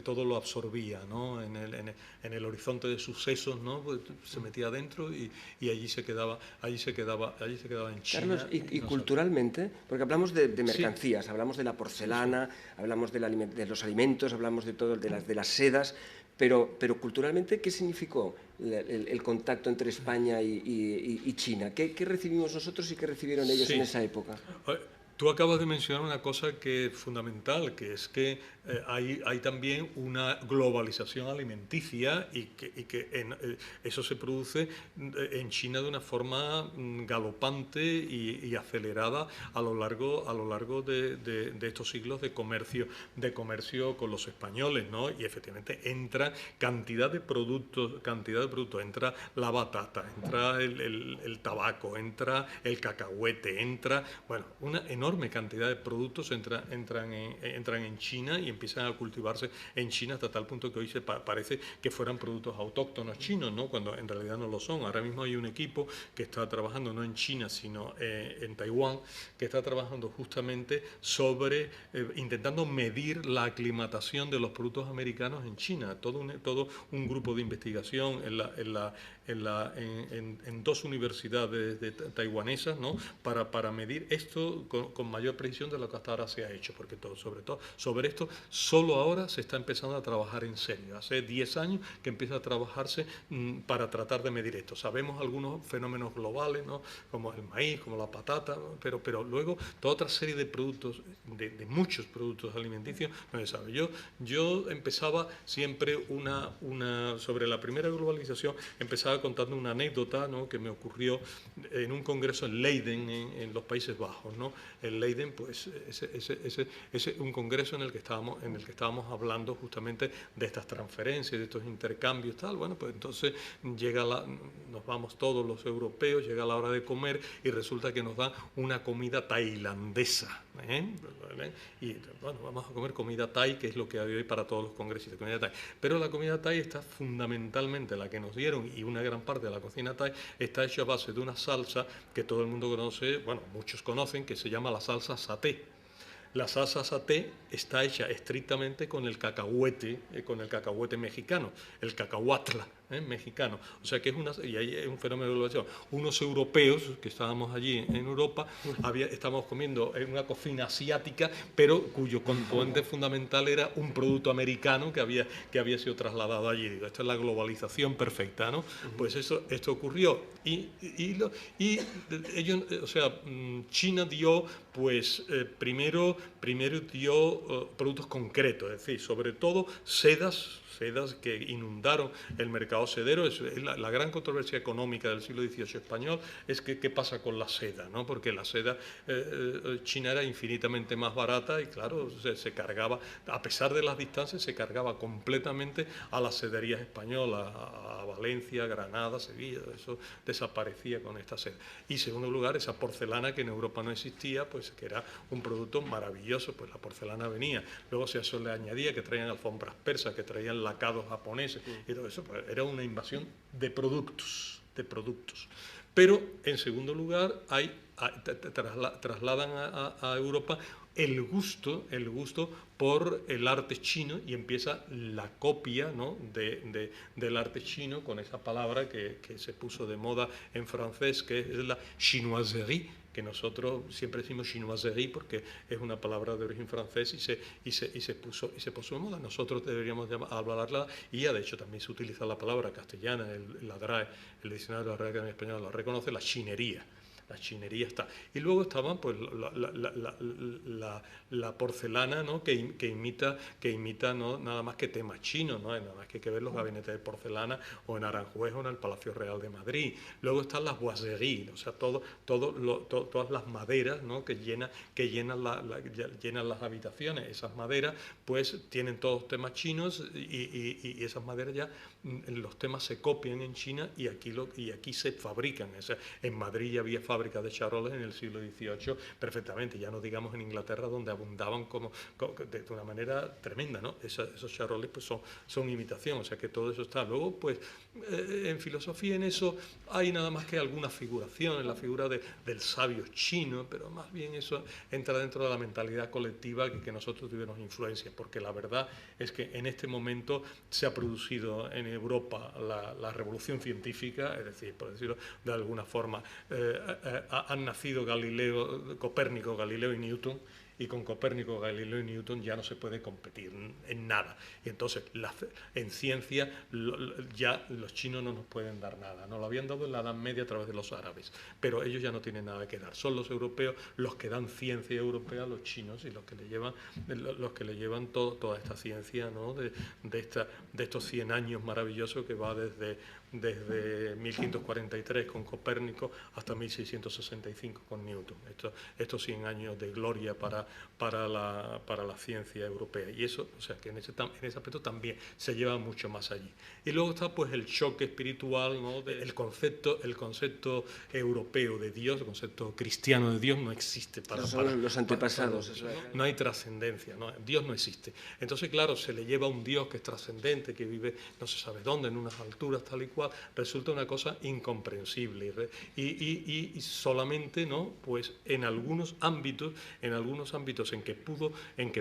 todo lo absorbía, ¿no? En el horizonte de sucesos, ¿no? Pues se metía adentro y allí se quedaba en China. Carlos, y culturalmente, porque hablamos de mercancías, sí, hablamos de la porcelana, sí, hablamos de los alimentos, hablamos de todo, de las sedas, pero culturalmente, ¿qué significó el contacto entre España y China? ¿Qué recibimos nosotros y qué recibieron ellos, sí, en esa época? Tú acabas de mencionar una cosa que es fundamental, que es que hay también una globalización alimenticia y que eso se produce en China de una forma galopante y acelerada a lo largo de estos siglos de comercio con los españoles, ¿no? Y efectivamente entra cantidad de productos, entra la batata, entra el tabaco, entra el cacahuete, entra, bueno, una enorme cantidad de productos entran en China y empiezan a cultivarse en China hasta tal punto que hoy parece que fueran productos autóctonos chinos, ¿no? Cuando en realidad no lo son. Ahora mismo hay un equipo que está trabajando no en China, sino en Taiwán, que está trabajando justamente sobre intentando medir la aclimatación de los productos americanos en China. Todo un grupo de investigación en dos universidades taiwanesas, ¿no? para medir esto con mayor precisión de lo que hasta ahora se ha hecho, porque sobre esto solo ahora se está empezando a trabajar en serio. Hace 10 años que empieza a trabajarse para tratar de medir esto. Sabemos algunos fenómenos globales, ¿no? Como el maíz, como la patata, ¿no? pero luego toda otra serie de productos, de muchos productos alimenticios, no se sabe. Yo empezaba siempre sobre la primera globalización, empezaba contando una anécdota, ¿no? Que me ocurrió en un congreso en Leiden, en los Países Bajos, ¿no? En Leiden, pues, es un congreso en el que estábamos hablando justamente de estas transferencias, de estos intercambios, tal. Bueno, pues entonces nos vamos todos los europeos, llega la hora de comer y resulta que nos dan una comida tailandesa, ¿eh? Y bueno, vamos a comer comida thai, que es lo que hay hoy para todos los congresistas, comida thai. Pero la comida thai está fundamentalmente, la que nos dieron, y una gran parte de la cocina thai está hecha a base de una salsa que todo el mundo conoce, bueno, muchos conocen, que se llama la salsa saté. La salsa saté está hecha estrictamente con el cacahuete mexicano, el cacahuatla, mexicano. O sea que y ahí es un fenómeno de globalización. Unos europeos que estábamos allí en Europa estábamos comiendo en una cocina asiática, pero cuyo componente fundamental era un producto americano que había sido trasladado allí. Digo, esta es la globalización perfecta, ¿no? Pues esto ocurrió y ellos, o sea, China dio, pues, primero dio productos concretos, es decir, sobre todo sedas que inundaron el mercado sedero. Es la gran controversia económica del siglo XVIII español es que qué pasa con la seda, ¿no? Porque la seda china era infinitamente más barata y, claro, se cargaba, a pesar de las distancias, se cargaba completamente a las sederías españolas, a Valencia, Granada, Sevilla. Eso desaparecía con esta seda. Y, en segundo lugar, esa porcelana que en Europa no existía, pues que era un producto maravilloso, pues la porcelana venía. Luego a eso le añadía que traían alfombras persas, que traían lacados japoneses y todo eso, pues era una invasión de productos. Pero, en segundo lugar, hay trasladan a Europa el gusto por el arte chino, y empieza la copia, ¿no?, del arte chino, con esa palabra que se puso de moda en francés, que es la chinoiserie, que nosotros siempre decimos chinoiserie porque es una palabra de origen francés y se puso de moda. Nosotros deberíamos hablarla, y ya de hecho también se utiliza la palabra castellana, la DRAE, el diccionario de la Real Academia Española lo reconoce, la chinería. La chinería está. Y luego estaban pues la porcelana, ¿no?, que imita ¿no?, nada más que temas chinos, ¿no? Nada más que hay que ver los gabinetes de porcelana o en Aranjuez o en el Palacio Real de Madrid. Luego están las boiseries, o sea, todas las maderas, ¿no?, que llenan las habitaciones. Esas maderas pues tienen todos temas chinos, y esas maderas ya los temas se copian en China y aquí se fabrican. O sea, en Madrid ya había fábricas de charoles en el siglo XVIII perfectamente, ya no digamos en Inglaterra, donde abundaban de una manera tremenda, ¿no? Esos charoles pues son imitación, o sea que todo eso está. Luego pues en filosofía, en eso hay nada más que algunas figuraciones, la figura del sabio chino, pero más bien eso entra dentro de la mentalidad colectiva que nosotros tuvimos influencia, porque la verdad es que en este momento se ha producido en Europa la revolución científica, es decir, por decirlo de alguna forma, han nacido Copérnico, Galileo y Newton, y con Copérnico, Galileo y Newton ya no se puede competir en nada. Y entonces, en ciencia, ya los chinos no nos pueden dar nada. Nos lo habían dado en la Edad Media a través de los árabes, pero ellos ya no tienen nada que dar. Son los europeos los que dan ciencia europea a los chinos, y los que le llevan toda esta ciencia, ¿no?, de estos 100 años maravillosos que va desde 1543 con Copérnico hasta 1665 con Newton. Estos 100 años de gloria para la ciencia europea. Y eso, o sea, que en ese aspecto también se lleva mucho más allí. Y luego está pues el choque espiritual, ¿no?, el concepto europeo de Dios, el concepto cristiano de Dios no existe para los antepasados. No hay trascendencia, ¿no? Dios no existe. Entonces, claro, se le lleva a un Dios que es trascendente, que vive no se sabe dónde, en unas alturas tal y cual, resulta una cosa incomprensible, y solamente, ¿no?, pues en algunos ámbitos en que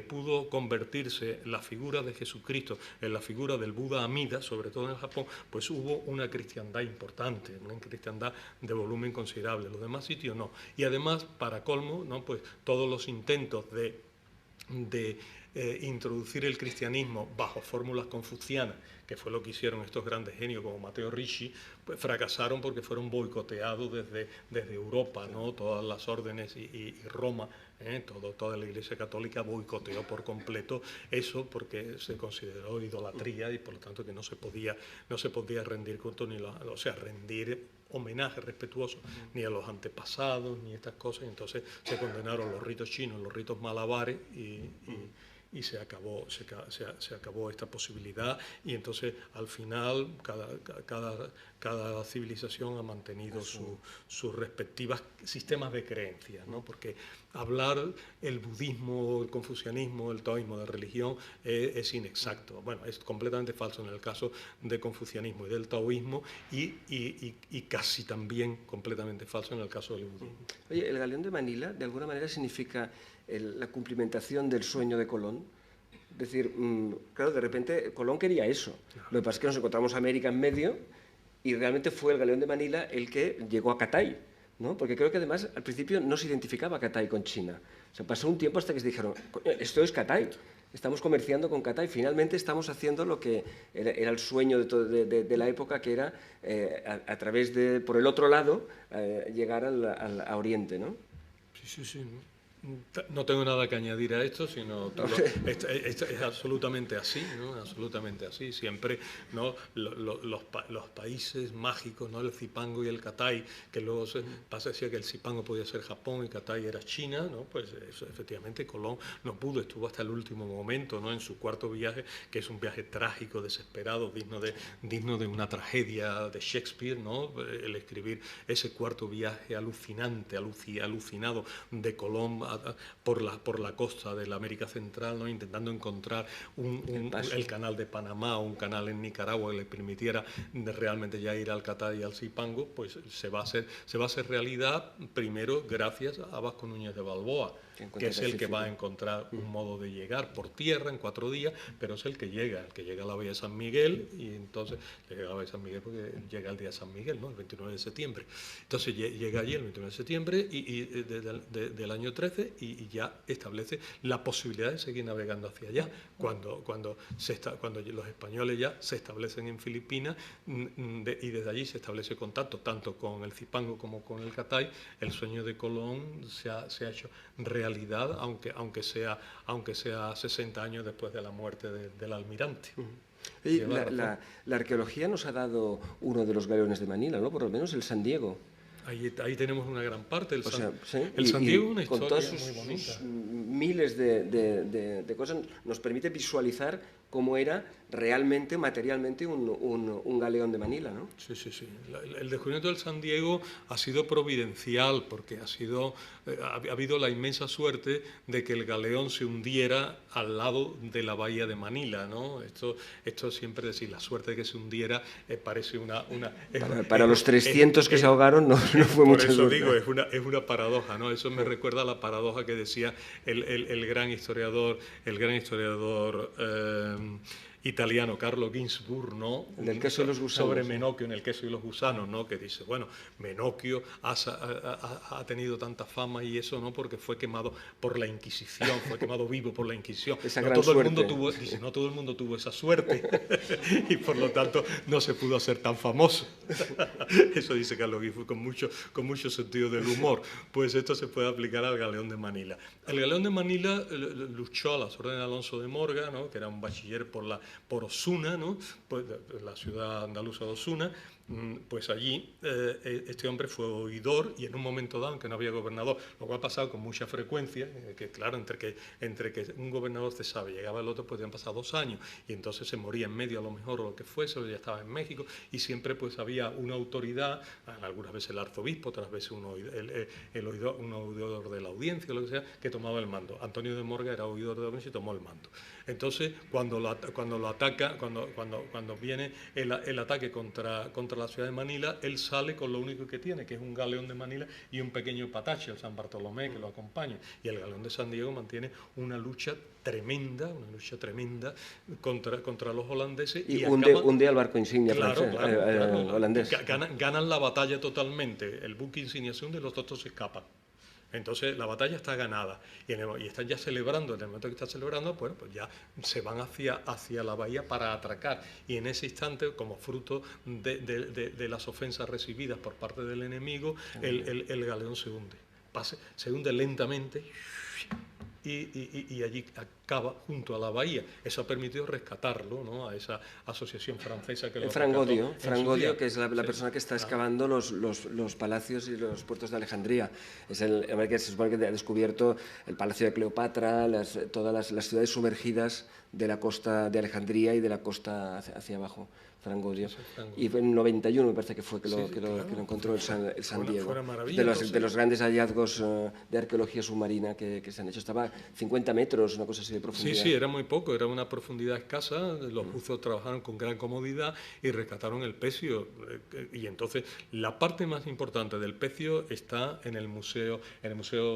pudo convertirse la figura de Jesucristo en la figura del Buda Amida, sobre todo en Japón, pues hubo una cristiandad importante, una cristiandad de volumen considerable. Los demás sitios no. Y además, para colmo, ¿no?, pues todos los intentos de introducir el cristianismo bajo fórmulas confucianas, que fue lo que hicieron estos grandes genios como Matteo Ricci, pues fracasaron porque fueron boicoteados desde Europa, ¿no? Todas las órdenes y Roma, toda la Iglesia Católica boicoteó por completo eso, porque se consideró idolatría, y por lo tanto que no se podía rendir culto rendir homenaje respetuoso ni a los antepasados ni estas cosas. Y entonces se condenaron los ritos chinos, los ritos malabares, y se acabó esta posibilidad. Y entonces al final cada civilización ha mantenido sus respectivos sistemas de creencias, ¿no? Porque hablar el budismo, el confucianismo, el taoísmo de religión es inexacto. Bueno, es completamente falso en el caso del confucianismo y del taoísmo, y casi también completamente falso en el caso del budismo. Oye, el galeón de Manila de alguna manera significa la cumplimentación del sueño de Colón. Es decir, claro, de repente Colón quería eso. Lo que pasa es que nos encontramos América en medio, y realmente fue el galeón de Manila el que llegó a Catay, ¿no? Porque creo que además al principio no se identificaba Catay con China. O sea, pasó un tiempo hasta que se dijeron, esto es Catay, estamos comerciando con Catay, finalmente estamos haciendo lo que era el sueño de la época, que era a través por el otro lado llegar a Oriente, ¿no? Sí. No tengo nada que añadir a esto, sino es absolutamente así, ¿no? Absolutamente así. Siempre, ¿no?, los países mágicos, ¿no?, el Zipango y el Catay, que luego se decía que el Zipango podía ser Japón y Catay era China, ¿no? Pues eso, efectivamente Colón no pudo, estuvo hasta el último momento, ¿no?, en su cuarto viaje, que es un viaje trágico, desesperado, digno de una tragedia de Shakespeare, ¿no?, el escribir ese cuarto viaje alucinante, alucinado de Colón por la costa de la América Central, ¿no? Intentando encontrar el canal de Panamá, un canal en Nicaragua que le permitiera realmente ya ir al Catay y al Zipango, pues se va a hacer realidad primero gracias a Vasco Núñez de Balboa, que es el que va a encontrar un modo de llegar por tierra en 4 días, pero es el que llega a la bahía de San Miguel, y entonces llega a la bahía de San Miguel porque llega el día de San Miguel, ¿no? El 29 de septiembre. Entonces llega allí el 29 de septiembre del año 13 y ya establece la posibilidad de seguir navegando hacia allá. Cuando los españoles ya se establecen en Filipinas y desde allí se establece contacto tanto con el Zipango como con el Catay, el sueño de Colón se ha hecho realidad, aunque sea 60 años después de la muerte del almirante. Y la arqueología nos ha dado uno de los galeones de Manila, ¿no? Por lo menos el San Diego. Ahí tenemos una gran parte. El San Diego es una historia con todas sus, muy bonita. Sus miles de cosas, nos permite visualizar cómo era realmente, materialmente, un galeón de Manila, ¿no? Sí. El descubrimiento del San Diego ha sido providencial, porque ha habido la inmensa suerte de que el galeón se hundiera al lado de la bahía de Manila, ¿no? Esto siempre decir, la suerte de que se hundiera parece una para los 300 que se ahogaron no fue mucha suerte. Por eso digo, es una paradoja, ¿no? Eso me recuerda a la paradoja que decía el gran historiador italiano Carlo Ginzburg, ¿no? Del queso y los gusanos. Sobre Menocchio en el queso y los gusanos, ¿no? Que dice, bueno, Menocchio ha tenido tanta fama y eso, ¿no? Porque fue quemado por la Inquisición, fue quemado vivo por la Inquisición. No todo el mundo tuvo esa suerte y por lo tanto no se pudo hacer tan famoso. Eso dice Carlo Ginzburg con mucho sentido del humor. Pues esto se puede aplicar al galeón de Manila. El galeón de Manila luchó a las órdenes de Alonso de Morga, ¿no? Que era un bachiller por Osuna, ¿no? Pues, la ciudad andaluza de Osuna. Pues allí este hombre fue oidor y en un momento dado, aunque no había gobernador, lo cual ha pasado con mucha frecuencia, que claro, entre que un gobernador cesaba y llegaba el otro, pues habían pasado 2 años y entonces se moría en medio a lo mejor o lo que fuese, o ya estaba en México y siempre pues había una autoridad, algunas veces el arzobispo, otras veces un oidor de la audiencia, lo que sea, que tomaba el mando. Antonio de Morga era oidor de la audiencia y tomó el mando. Entonces, cuando viene el ataque contra la ciudad de Manila, él sale con lo único que tiene, que es un galeón de Manila y un pequeño patache, el San Bartolomé, que lo acompaña. Y el galeón de San Diego mantiene una lucha tremenda contra los holandeses. Y hunde al barco insignia francés, holandés. Ganan la batalla totalmente. El buque insignia se hunde y los otros se escapan. Entonces la batalla está ganada y están ya celebrando. En el momento que están celebrando, bueno, pues ya se van hacia la bahía para atracar y en ese instante, como fruto de las ofensas recibidas por parte del enemigo, el galeón se hunde. Se hunde lentamente y allí acaba junto a la bahía. Eso ha permitido rescatarlo, ¿no? A esa asociación francesa que lo rescató. Frangodio, que es la persona que está excavando los palacios y los puertos de Alejandría. Es el que se supone que ha descubierto el Palacio de Cleopatra, todas las ciudades sumergidas de la costa de Alejandría y de la costa hacia abajo. Frangodio. Y en 91 me parece que fue que lo encontró el San Diego. De los grandes hallazgos de arqueología submarina que se han hecho. Estaba 50 metros, una cosa así de profundidad. Sí, era muy poco, era una profundidad escasa. Los buzos trabajaron con gran comodidad y rescataron el pecio. Y entonces la parte más importante del pecio está en el Museo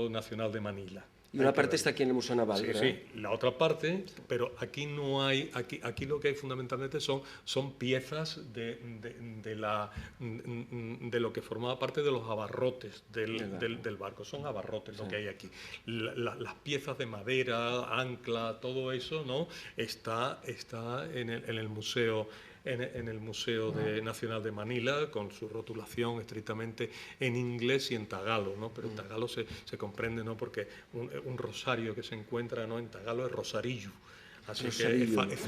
Nacional de Manila. Y una parte está aquí en el Museo Naval, ¿verdad? Sí, la otra parte, pero aquí no hay, aquí lo que hay fundamentalmente son piezas de lo que formaba parte de los abarrotes del barco. Son abarrotes lo que hay aquí. Las piezas de madera, ancla, todo eso, ¿no? Está en el museo. En el Museo Nacional de Manila, con su rotulación estrictamente en inglés y en tagalo, ¿no? Pero en tagalo se comprende, ¿no? Porque un rosario que se encuentra, ¿no? En tagalo es rosarillo. Así rosarillo. Que es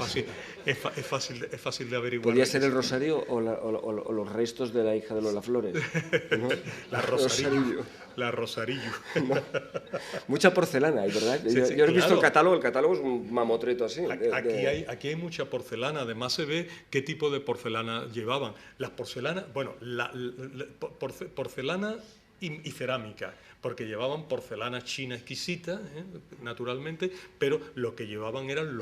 fácil de averiguar. ¿Podría ser el rosario o los restos de la hija de Lola Flores? ¿No? La rosarillo. No. Mucha porcelana hay, ¿verdad? Sí, yo he visto claro. el catálogo es un mamotreto así. Aquí hay mucha porcelana, además se ve qué tipo de porcelana llevaban. Las porcelanas, bueno, porcelana y cerámica, porque llevaban porcelana china exquisita, naturalmente, pero lo que llevaban eran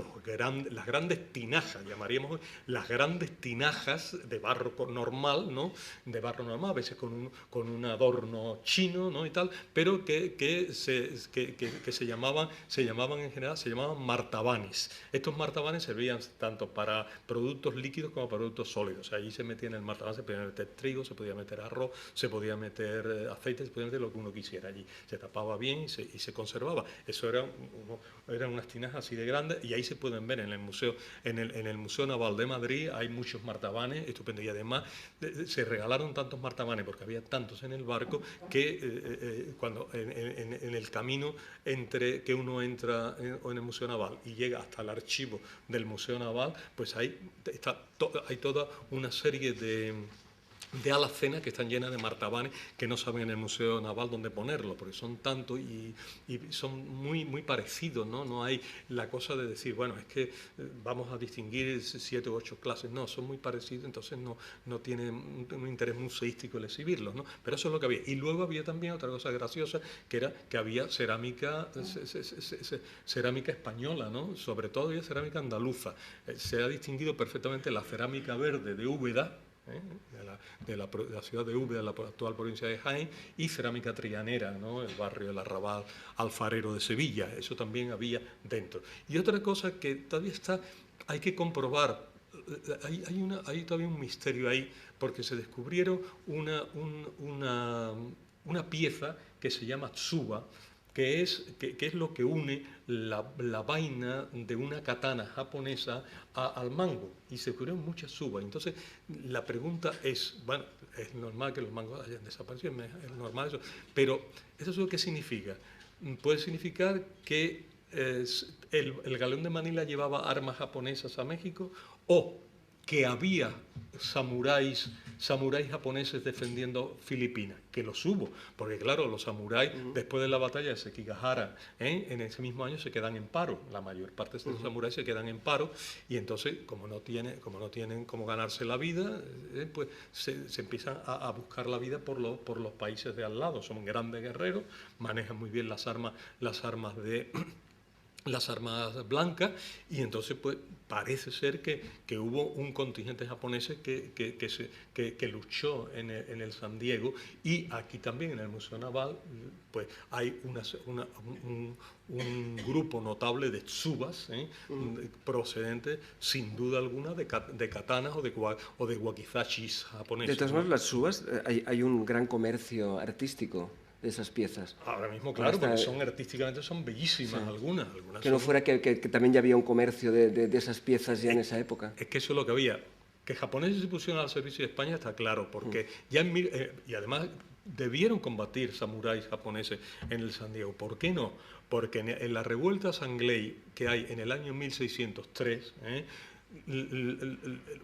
las grandes tinajas, llamaríamos hoy, las grandes tinajas de barro normal, ¿no? De barro normal, a veces con un adorno chino, ¿no? Y tal, pero que se llamaban en general, se llamaban martabanes. Estos martabanes servían tanto para productos líquidos como para productos sólidos. O sea, allí se metía en el martabán, se podía meter trigo, se podía meter arroz, se podía meter aceite, se podía meter lo que uno quisiera allí. Se tapaba bien y se conservaba. Eso eran unas tinajas así de grandes, y ahí se pueden ver en el museo, en el Museo Naval de Madrid hay muchos martabanes estupendos, y además se regalaron tantos martabanes porque había tantos en el barco que cuando en el camino entre que uno entra en el Museo Naval y llega hasta el archivo del Museo Naval, pues hay toda una serie de alacenas que están llenas de martabanes que no saben en el Museo Naval dónde ponerlo, porque son tantos y son muy, muy parecidos, ¿no? No hay la cosa de decir, bueno, es que vamos a distinguir 7 u 8 clases, no, son muy parecidos, entonces no tienen un interés museístico el exhibirlos, ¿no? Pero eso es lo que había. Y luego había también otra cosa graciosa, que era que había cerámica española, ¿no? Sobre todo había cerámica andaluza. Se ha distinguido perfectamente la cerámica verde de Úbeda, de la ciudad de Úbeda, la actual provincia de Jaén, y cerámica trianera, ¿no? El barrio del Arrabal Alfarero de Sevilla, eso también había dentro. Y otra cosa que todavía hay que comprobar, hay todavía un misterio ahí, porque se descubrieron una pieza que se llama tsuba, que es lo que une la vaina de una katana japonesa al mango, y se descubrieron muchas subas. Entonces, la pregunta es, bueno, es normal que los mangos hayan desaparecido, es normal eso, pero ¿eso qué significa? Puede significar que el galeón de Manila llevaba armas japonesas a México, o que había samuráis japoneses defendiendo Filipinas, que los hubo, porque claro, los samuráis después de la batalla de Sekigahara, en ese mismo año se quedan en paro, la mayor parte de los samuráis se quedan en paro, y entonces como no tienen cómo ganarse la vida, pues se empiezan a buscar la vida por los países de al lado. Son grandes guerreros, manejan muy bien las armas blancas, y entonces pues parece ser que hubo un contingente japonés que luchó en el San Diego, y aquí también en el Museo Naval pues hay un grupo notable de tsubas, procedentes sin duda alguna de katanas o de wakizashis japoneses. De todas maneras, las tsubas, hay un gran comercio artístico de esas piezas. Ahora mismo, claro, porque artísticamente son bellísimas, sí. algunas que no fuera que también ya había un comercio de esas piezas ya en esa época. Es que eso es lo que había. Que japoneses se pusieron al servicio de España está claro, porque y además debieron combatir samuráis japoneses en el San Diego. ¿Por qué no? Porque en la revuelta Sangley que hay en el año 1603,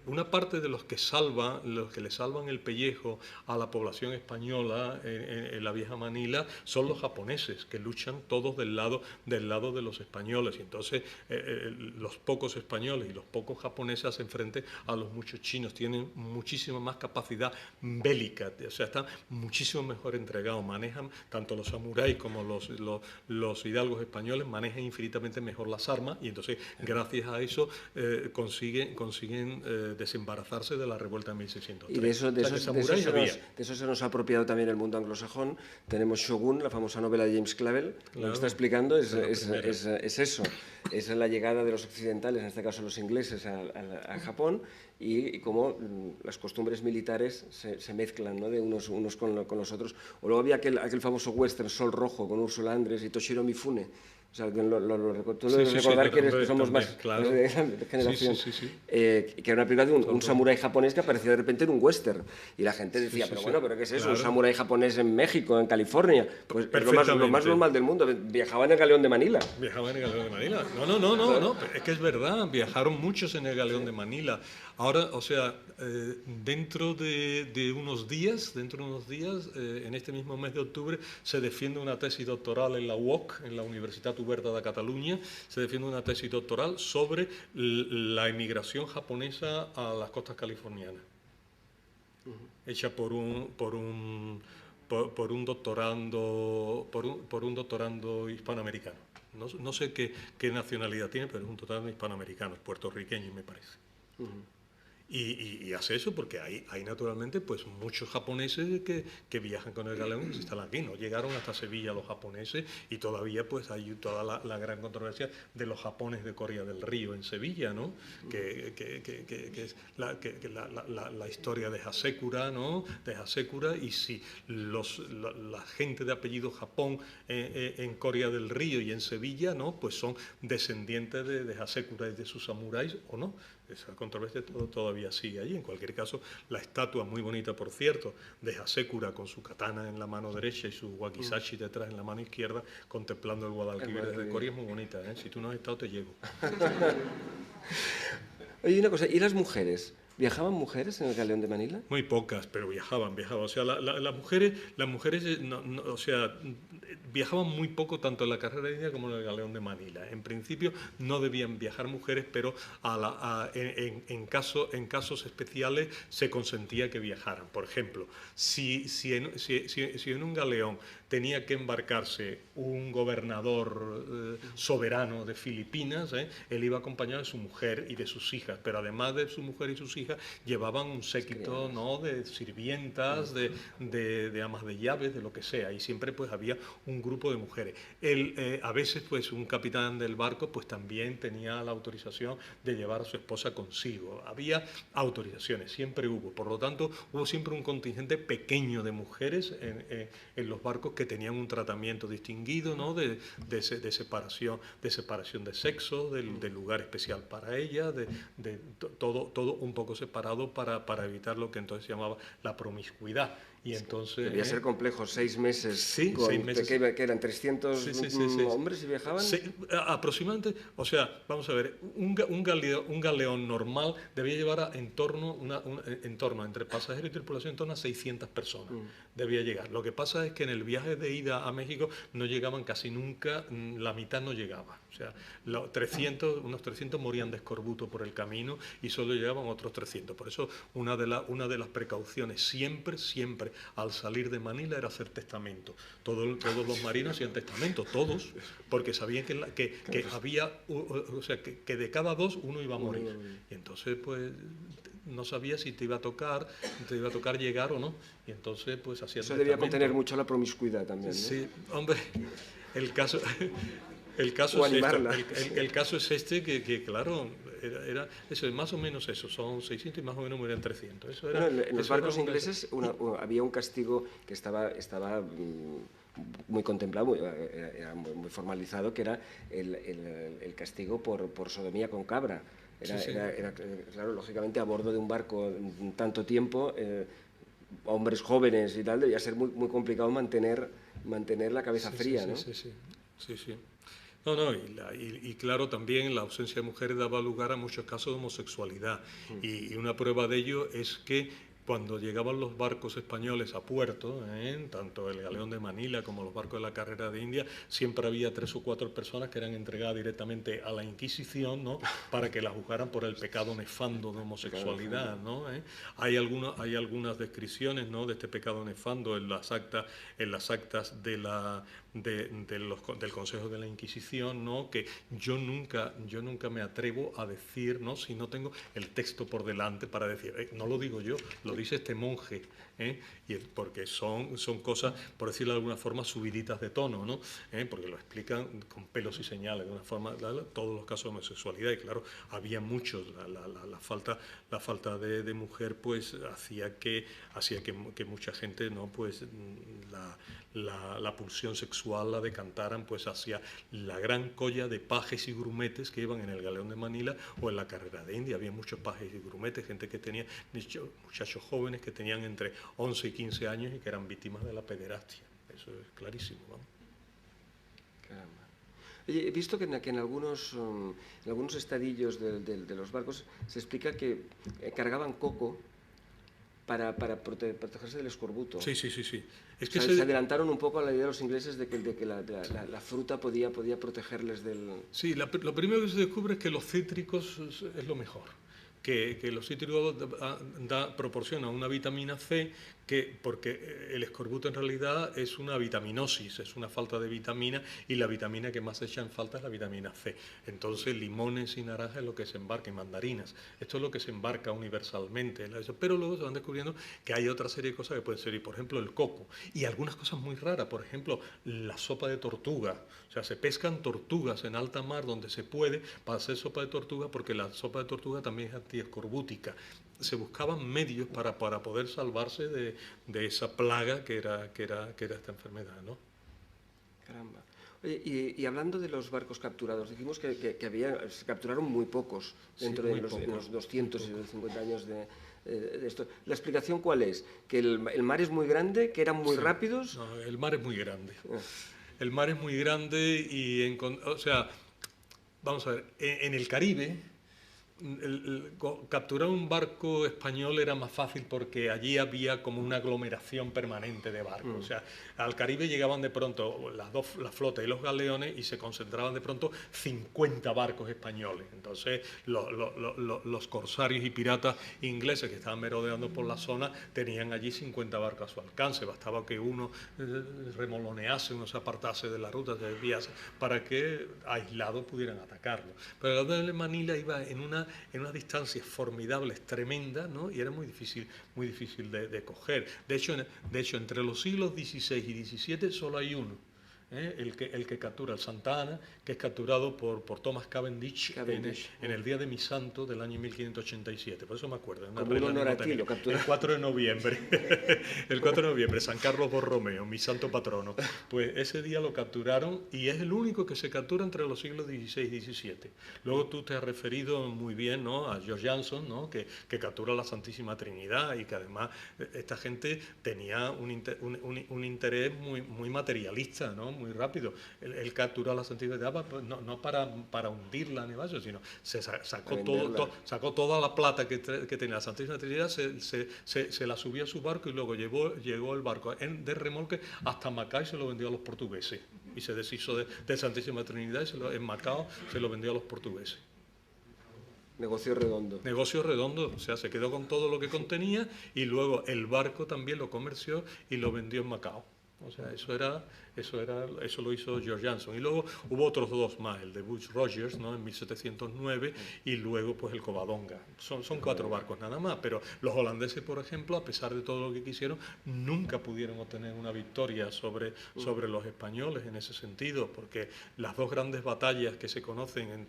una parte de los que le salvan el pellejo a la población española en la vieja Manila son los japoneses, que luchan todos del lado de los españoles, y entonces los pocos españoles y los pocos japoneses hacen frente a los muchos chinos, tienen muchísima más capacidad bélica, o sea, están muchísimo mejor entregados, manejan tanto los samuráis como los hidalgos españoles, manejan infinitamente mejor las armas, y entonces gracias a eso consiguen desembarazarse de la revuelta de 1603. Y de eso se nos ha apropiado también el mundo anglosajón. Tenemos Shogun, la famosa novela de James Clavell, claro, lo que está explicando es eso, es la llegada de los occidentales, en este caso los ingleses, a Japón, y cómo las costumbres militares se mezclan, ¿no? de unos con los otros. O luego había aquel famoso western Sol Rojo con Úrsula Andrés y Toshiro Mifune. O sea, tú lo debes recordar, que somos más claro. de generación. Que era una película de un samurái japonés que aparecía de repente en un western. Y la gente decía, pero ¿qué es eso? Claro. Un samurái japonés en México, en California. Pues es lo más normal del mundo. Viajaba en el galeón de Manila. Viajaba en el galeón de Manila. No. Es que es verdad. Viajaron muchos en el galeón de Manila. Ahora, o sea, dentro de unos días, en este mismo mes de octubre, se defiende una tesis doctoral en la UOC, en la Universitat Oberta de Cataluña, se defiende una tesis doctoral sobre la emigración japonesa a las costas californianas, hecha por un por un doctorando hispanoamericano. No sé qué nacionalidad tiene, pero es un doctorando hispanoamericano, es puertorriqueño, me parece. Y hace eso porque hay naturalmente pues muchos japoneses que viajan con el galeón y se instalan aquí. No llegaron hasta Sevilla los japoneses y todavía pues hay toda la gran controversia de los japones de Coria del Río en Sevilla, ¿no? Que es la historia de Hasekura, ¿no? De Hasekura, y si la gente de apellido Japón en Coria del Río y en Sevilla, ¿no? Pues son descendientes de Hasekura y de sus samuráis o no. Esa controversia todavía sigue allí. En cualquier caso, la estatua muy bonita, por cierto, de Hasekura con su katana en la mano derecha y su wakizashi detrás en la mano izquierda, contemplando el Guadalquivir desde Coria, es muy bonita, ¿eh? Si tú no has estado, te llevo. Oye, una cosa, ¿y las mujeres? ¿Viajaban mujeres en el galeón de Manila? Muy pocas, pero viajaban. O sea, las mujeres o sea, viajaban muy poco tanto en la carrera de India como en el galeón de Manila. En principio no debían viajar mujeres, pero en casos especiales se consentía que viajaran. Por ejemplo, si en un galeón tenía que embarcarse un gobernador soberano de Filipinas, él iba acompañado de su mujer y de sus hijas, pero además de su mujer y sus hijas llevaban un séquito, ¿no? De sirvientas, de amas de llaves, de lo que sea, y siempre pues había un grupo de mujeres. A veces pues un capitán del barco pues también tenía la autorización de llevar a su esposa consigo. Había autorizaciones, siempre hubo. Por lo tanto, hubo siempre un contingente pequeño de mujeres en los barcos que tenían un tratamiento distinguido, ¿no? de separación de sexo, del lugar especial para ella, todo un poco separado para evitar lo que entonces se llamaba la promiscuidad. Y entonces, debía ser complejo, 6 meses. Sí, 6 meses. Que eran 300 hombres y viajaban. Aproximadamente, o sea, vamos a ver, un galeón normal debía llevar en torno entre pasajeros y tripulación en torno a 600 personas. Debía llegar. Lo que pasa es que en el viaje de ida a México no llegaban casi nunca, la mitad no llegaba. O sea, unos 300 morían de escorbuto por el camino y solo llegaban otros 300. Por eso una de las precauciones siempre al salir de Manila era hacer testamento. Todos los marinos hacían testamento, todos, porque sabían que había, o sea, que de cada 2 uno iba a morir. Y entonces pues no sabía si te iba a tocar llegar o no. Y entonces pues hacía eso debía contener mucho la promiscuidad también, ¿no? Sí, hombre, el caso es este que claro, era eso, más o menos eso, son 600 y más o menos mueren 300. Eso era, en los barcos ingleses había un castigo que estaba muy contemplado, era muy formalizado, que era el castigo por sodomía con cabra. Era, claro, lógicamente a bordo de un barco tanto tiempo, hombres jóvenes y tal, debía ser muy complicado mantener la cabeza fría, ¿no? Sí. No, y claro, también la ausencia de mujeres daba lugar a muchos casos de homosexualidad. Y una prueba de ello es que cuando llegaban los barcos españoles a puerto, tanto el galeón de Manila como los barcos de la carrera de India, siempre había 3 o 4 personas que eran entregadas directamente a la Inquisición, ¿no? Para que las juzgaran por el pecado nefando de homosexualidad, ¿no? Hay algunas descripciones, ¿no? De este pecado nefando en las actas del Consejo de la Inquisición, ¿no? Que yo nunca me atrevo a decir, ¿no? Si no tengo el texto por delante para decir, no lo digo yo, lo dice este monje, y porque son cosas, por decirlo de alguna forma, subiditas de tono, ¿no? Porque lo explican con pelos y señales, de una forma, todos los casos de homosexualidad, y claro, había muchos, la falta de mujer pues hacía que mucha gente, ¿no? Pues la pulsión sexual la decantaran pues hacia la gran colla de pajes y grumetes que iban en el galeón de Manila o en la carrera de India. Había muchos pajes y grumetes, gente que tenía, muchachos jóvenes que tenían entre 11 y 15 años y que eran víctimas de la pederastia. Eso es clarísimo, ¿no? Caramba. Oye, he visto que en algunos estadillos de los barcos se explica que cargaban coco para protegerse del escorbuto. Sí. Es que se adelantaron un poco a la idea de los ingleses de que la fruta podía protegerles del... Sí, lo primero que se descubre es que los cítricos es lo mejor. Que los cítricos proporcionan una vitamina C porque el escorbuto en realidad es una vitaminosis, es una falta de vitamina, y la vitamina que más echa en falta es la vitamina C. Entonces limones y naranjas es lo que se embarca, y mandarinas. Esto es lo que se embarca universalmente. Pero luego se van descubriendo que hay otra serie de cosas que pueden ser, y por ejemplo el coco, y algunas cosas muy raras, por ejemplo la sopa de tortuga. O sea, se pescan tortugas en alta mar donde se puede para hacer sopa de tortuga, porque la sopa de tortuga también es antiescorbútica. Se buscaban medios para poder salvarse de esa plaga que era esta enfermedad, ¿no? Caramba. Oye, y hablando de los barcos capturados, dijimos que se capturaron muy pocos dentro de los 200 y 50 años de esto. ¿La explicación cuál es? ¿Que el mar es muy grande, que eran muy rápidos? No, el mar es muy grande. El mar es muy grande y, o sea, vamos a ver, en el Caribe capturar un barco español era más fácil porque allí había como una aglomeración permanente de barcos. O sea, al Caribe llegaban de pronto la flota y los galeones y se concentraban de pronto 50 barcos españoles. Entonces los corsarios y piratas ingleses que estaban merodeando por la zona tenían allí 50 barcos a su alcance. Bastaba que uno remolonease, uno se apartase de la ruta, se desviase, para que aislados pudieran atacarlo. Pero el Galleón de Manila iba en unas distancias formidables, tremendas, ¿no? Y era muy difícil de coger. De hecho, entre los siglos XVI y XVII solo hay uno, el que captura el Santa Ana, que es capturado por Thomas Cavendish. En el día de mi santo del año 1587, por eso me acuerdo. Como un honor a ti, lo captura. El 4 de noviembre, el 4 de noviembre, San Carlos Borromeo, mi santo patrono. Pues ese día lo capturaron y es el único que se captura entre los siglos XVI y XVII. Luego tú te has referido muy bien, ¿no?, a George Janson, ¿no?, que captura la Santísima Trinidad, y que además esta gente tenía un interés muy materialista, ¿no?, muy rápido. Él capturó a la Santísima Trinidad no para hundirla ni eso, sino se sacó toda la plata que tenía la Santísima Trinidad, se la subió a su barco y luego llegó el barco de remolque hasta Macao y se lo vendió a los portugueses. Y se deshizo de Santísima Trinidad y en Macao se lo vendió a los portugueses. Negocio redondo. Negocio redondo, o sea, se quedó con todo lo que contenía y luego el barco también lo comerció y lo vendió en Macao. O sea, eso lo hizo George Janson. Y luego hubo otros dos más, el de Butch Rogers, ¿no?, en 1709, y luego pues el Covadonga. Son 4 barcos nada más, pero los holandeses, por ejemplo, a pesar de todo lo que quisieron, nunca pudieron obtener una victoria sobre los españoles en ese sentido, porque las dos grandes batallas que se conocen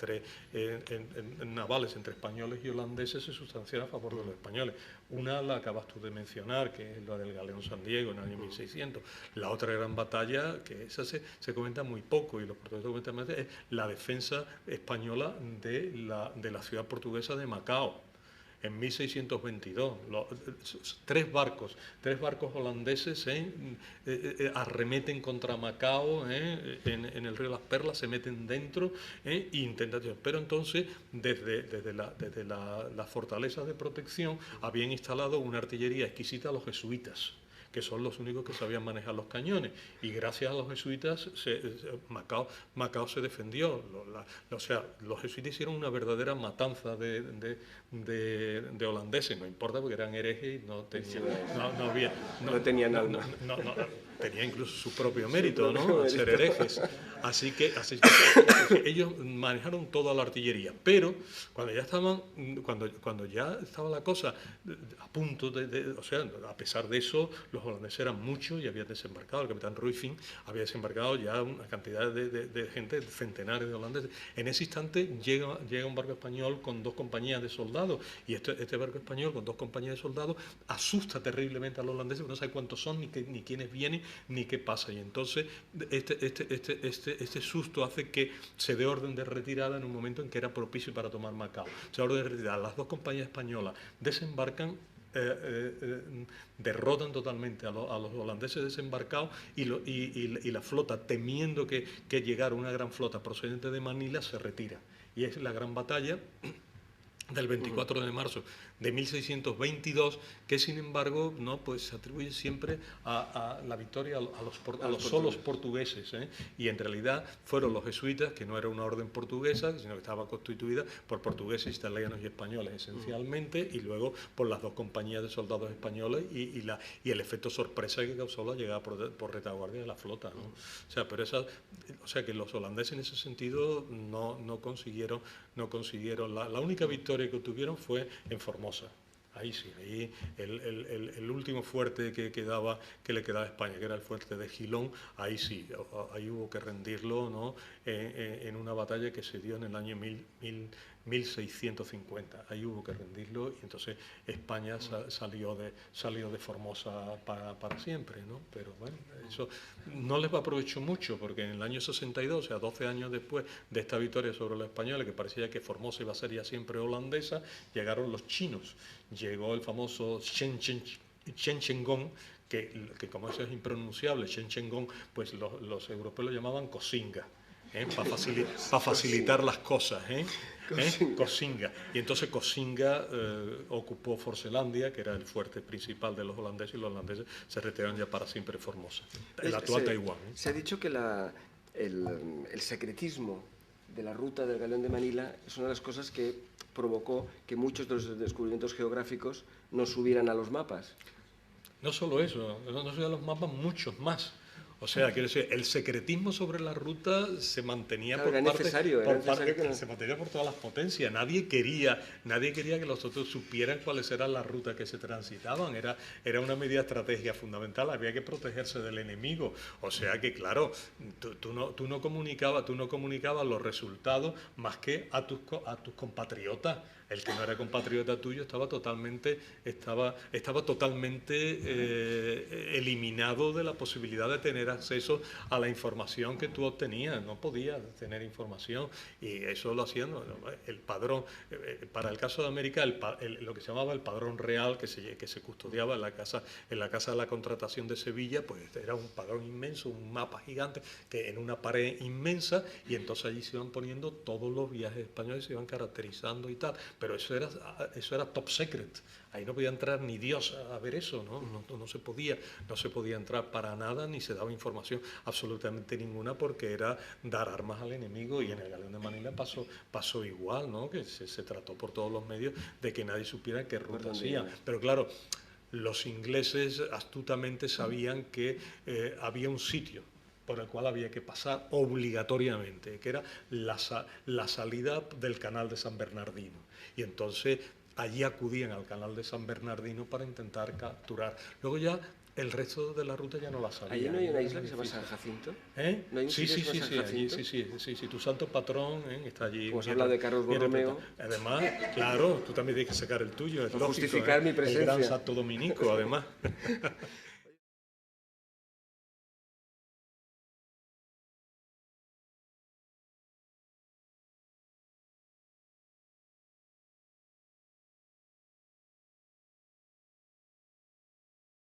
en navales entre españoles y holandeses se sustanciaron a favor de los españoles. Una la acabas tú de mencionar, que es la del Galeón San Diego en el año 1600. La otra gran batalla, que esa se comenta muy poco y los portugueses comentan más, es la defensa española de la ciudad portuguesa de Macao en 1622. 3 barcos holandeses arremeten contra Macao en el río Las Perlas, se meten dentro e intentan. Pero entonces desde la fortaleza de protección habían instalado una artillería exquisita a los jesuitas, que son los únicos que sabían manejar los cañones, y gracias a los jesuitas Macao se defendió. O sea, los jesuitas hicieron una verdadera matanza de holandeses, no importa porque eran herejes y no tenían alma. Tenía incluso su propio mérito, ¿no?, ser herejes. Así que ellos manejaron toda la artillería. Pero cuando ya estaba la cosa a punto o sea, a pesar de eso, los holandeses eran muchos y habían desembarcado. El capitán Ruijffing había desembarcado ya una cantidad de gente, centenares de holandeses. En ese instante llega un barco español con 2 compañías de soldados, y este barco español con 2 compañías de soldados asusta terriblemente a los holandeses, porque no sabe cuántos son, ni quiénes vienen, ni qué pasa. Y entonces este susto hace que se dé orden de retirada en un momento en que era propicio para tomar Macao. Se da orden de retirada. Las 2 compañías españolas desembarcan, derrotan totalmente a los holandeses desembarcados, y la flota, temiendo que llegara una gran flota procedente de Manila, se retira. Y es la gran batalla del 24 de marzo de 1622, que sin embargo no, pues se atribuye siempre a la victoria a los solos portugueses, ¿eh? Y en realidad fueron los jesuitas, que no era una orden portuguesa, sino que estaba constituida por portugueses, italianos y españoles esencialmente, y luego por las dos compañías de soldados españoles y el efecto sorpresa que causó la llegada por retaguardia de la flota, ¿no? O sea que los holandeses en ese sentido no consiguieron la única victoria que obtuvieron fue en Formosa. Ahí sí, ahí el último fuerte que le quedaba a España, que era el fuerte de Gilón, ahí sí, ahí hubo que rendirlo, ¿no? En una batalla que se dio en el año 1650, ahí hubo que rendirlo y entonces España salió de Formosa para siempre, ¿no? Pero bueno, eso no les aprovechó mucho porque en el año 62, o sea, 12 años después de esta victoria sobre los españoles, que parecía que Formosa iba a ser ya siempre holandesa, llegaron los chinos, llegó el famoso Chen Chengong, que como eso es impronunciable, Chen Chengong, pues los europeos lo llamaban Cosinga. Para facilitar las cosas, Cosinga. Y entonces Cosinga ocupó Forcelandia, que era el fuerte principal de los holandeses, y los holandeses se retiraron ya para siempre de Formosa, el actual Taiwán. Se ha dicho que el secretismo de la ruta del Galeón de Manila es una de las cosas que provocó que muchos de los descubrimientos geográficos no subieran a los mapas. No solo eso, no subieran a los mapas, muchos más. O sea, quiero decir, el secretismo sobre la ruta se mantenía se mantenía por todas las potencias. Nadie quería que los otros supieran cuáles eran las rutas que se transitaban. Era una medida estratégica fundamental. Había que protegerse del enemigo. O sea que, claro, tú no comunicabas los resultados más que a tus compatriotas. El que no era compatriota tuyo estaba totalmente eliminado de la posibilidad de tener acceso a la información que tú obtenías. No podías tener información y eso lo hacían el padrón. Para el caso de América, lo que se llamaba el padrón real que se custodiaba en la casa de la Contratación de Sevilla, pues era un padrón inmenso, un mapa gigante que en una pared inmensa, y entonces allí se iban poniendo todos los viajes españoles, se iban caracterizando y tal. Pero eso era top secret. Ahí no podía entrar ni Dios a ver eso, ¿no? No se podía entrar para nada, ni se daba información absolutamente ninguna, porque era dar armas al enemigo. Y en el Galeón de Manila pasó igual, ¿no? Que se trató por todos los medios de que nadie supiera qué ruta hacía. Pero claro, los ingleses astutamente sabían que había un sitio por el cual había que pasar obligatoriamente, que era la salida del canal de San Bernardino. Y entonces allí acudían al canal de San Bernardino para intentar capturar. Luego ya el resto de la ruta ya no la sabían. ¿Allí no hay una isla que se llama San Jacinto? ¿No hay un sí, tu santo patrón está allí. Como se habla de Carlos Borromeo. Además, claro, tú también tienes que sacar el tuyo, es lógico. Justificar mi presencia. El gran Santo Dominico, además.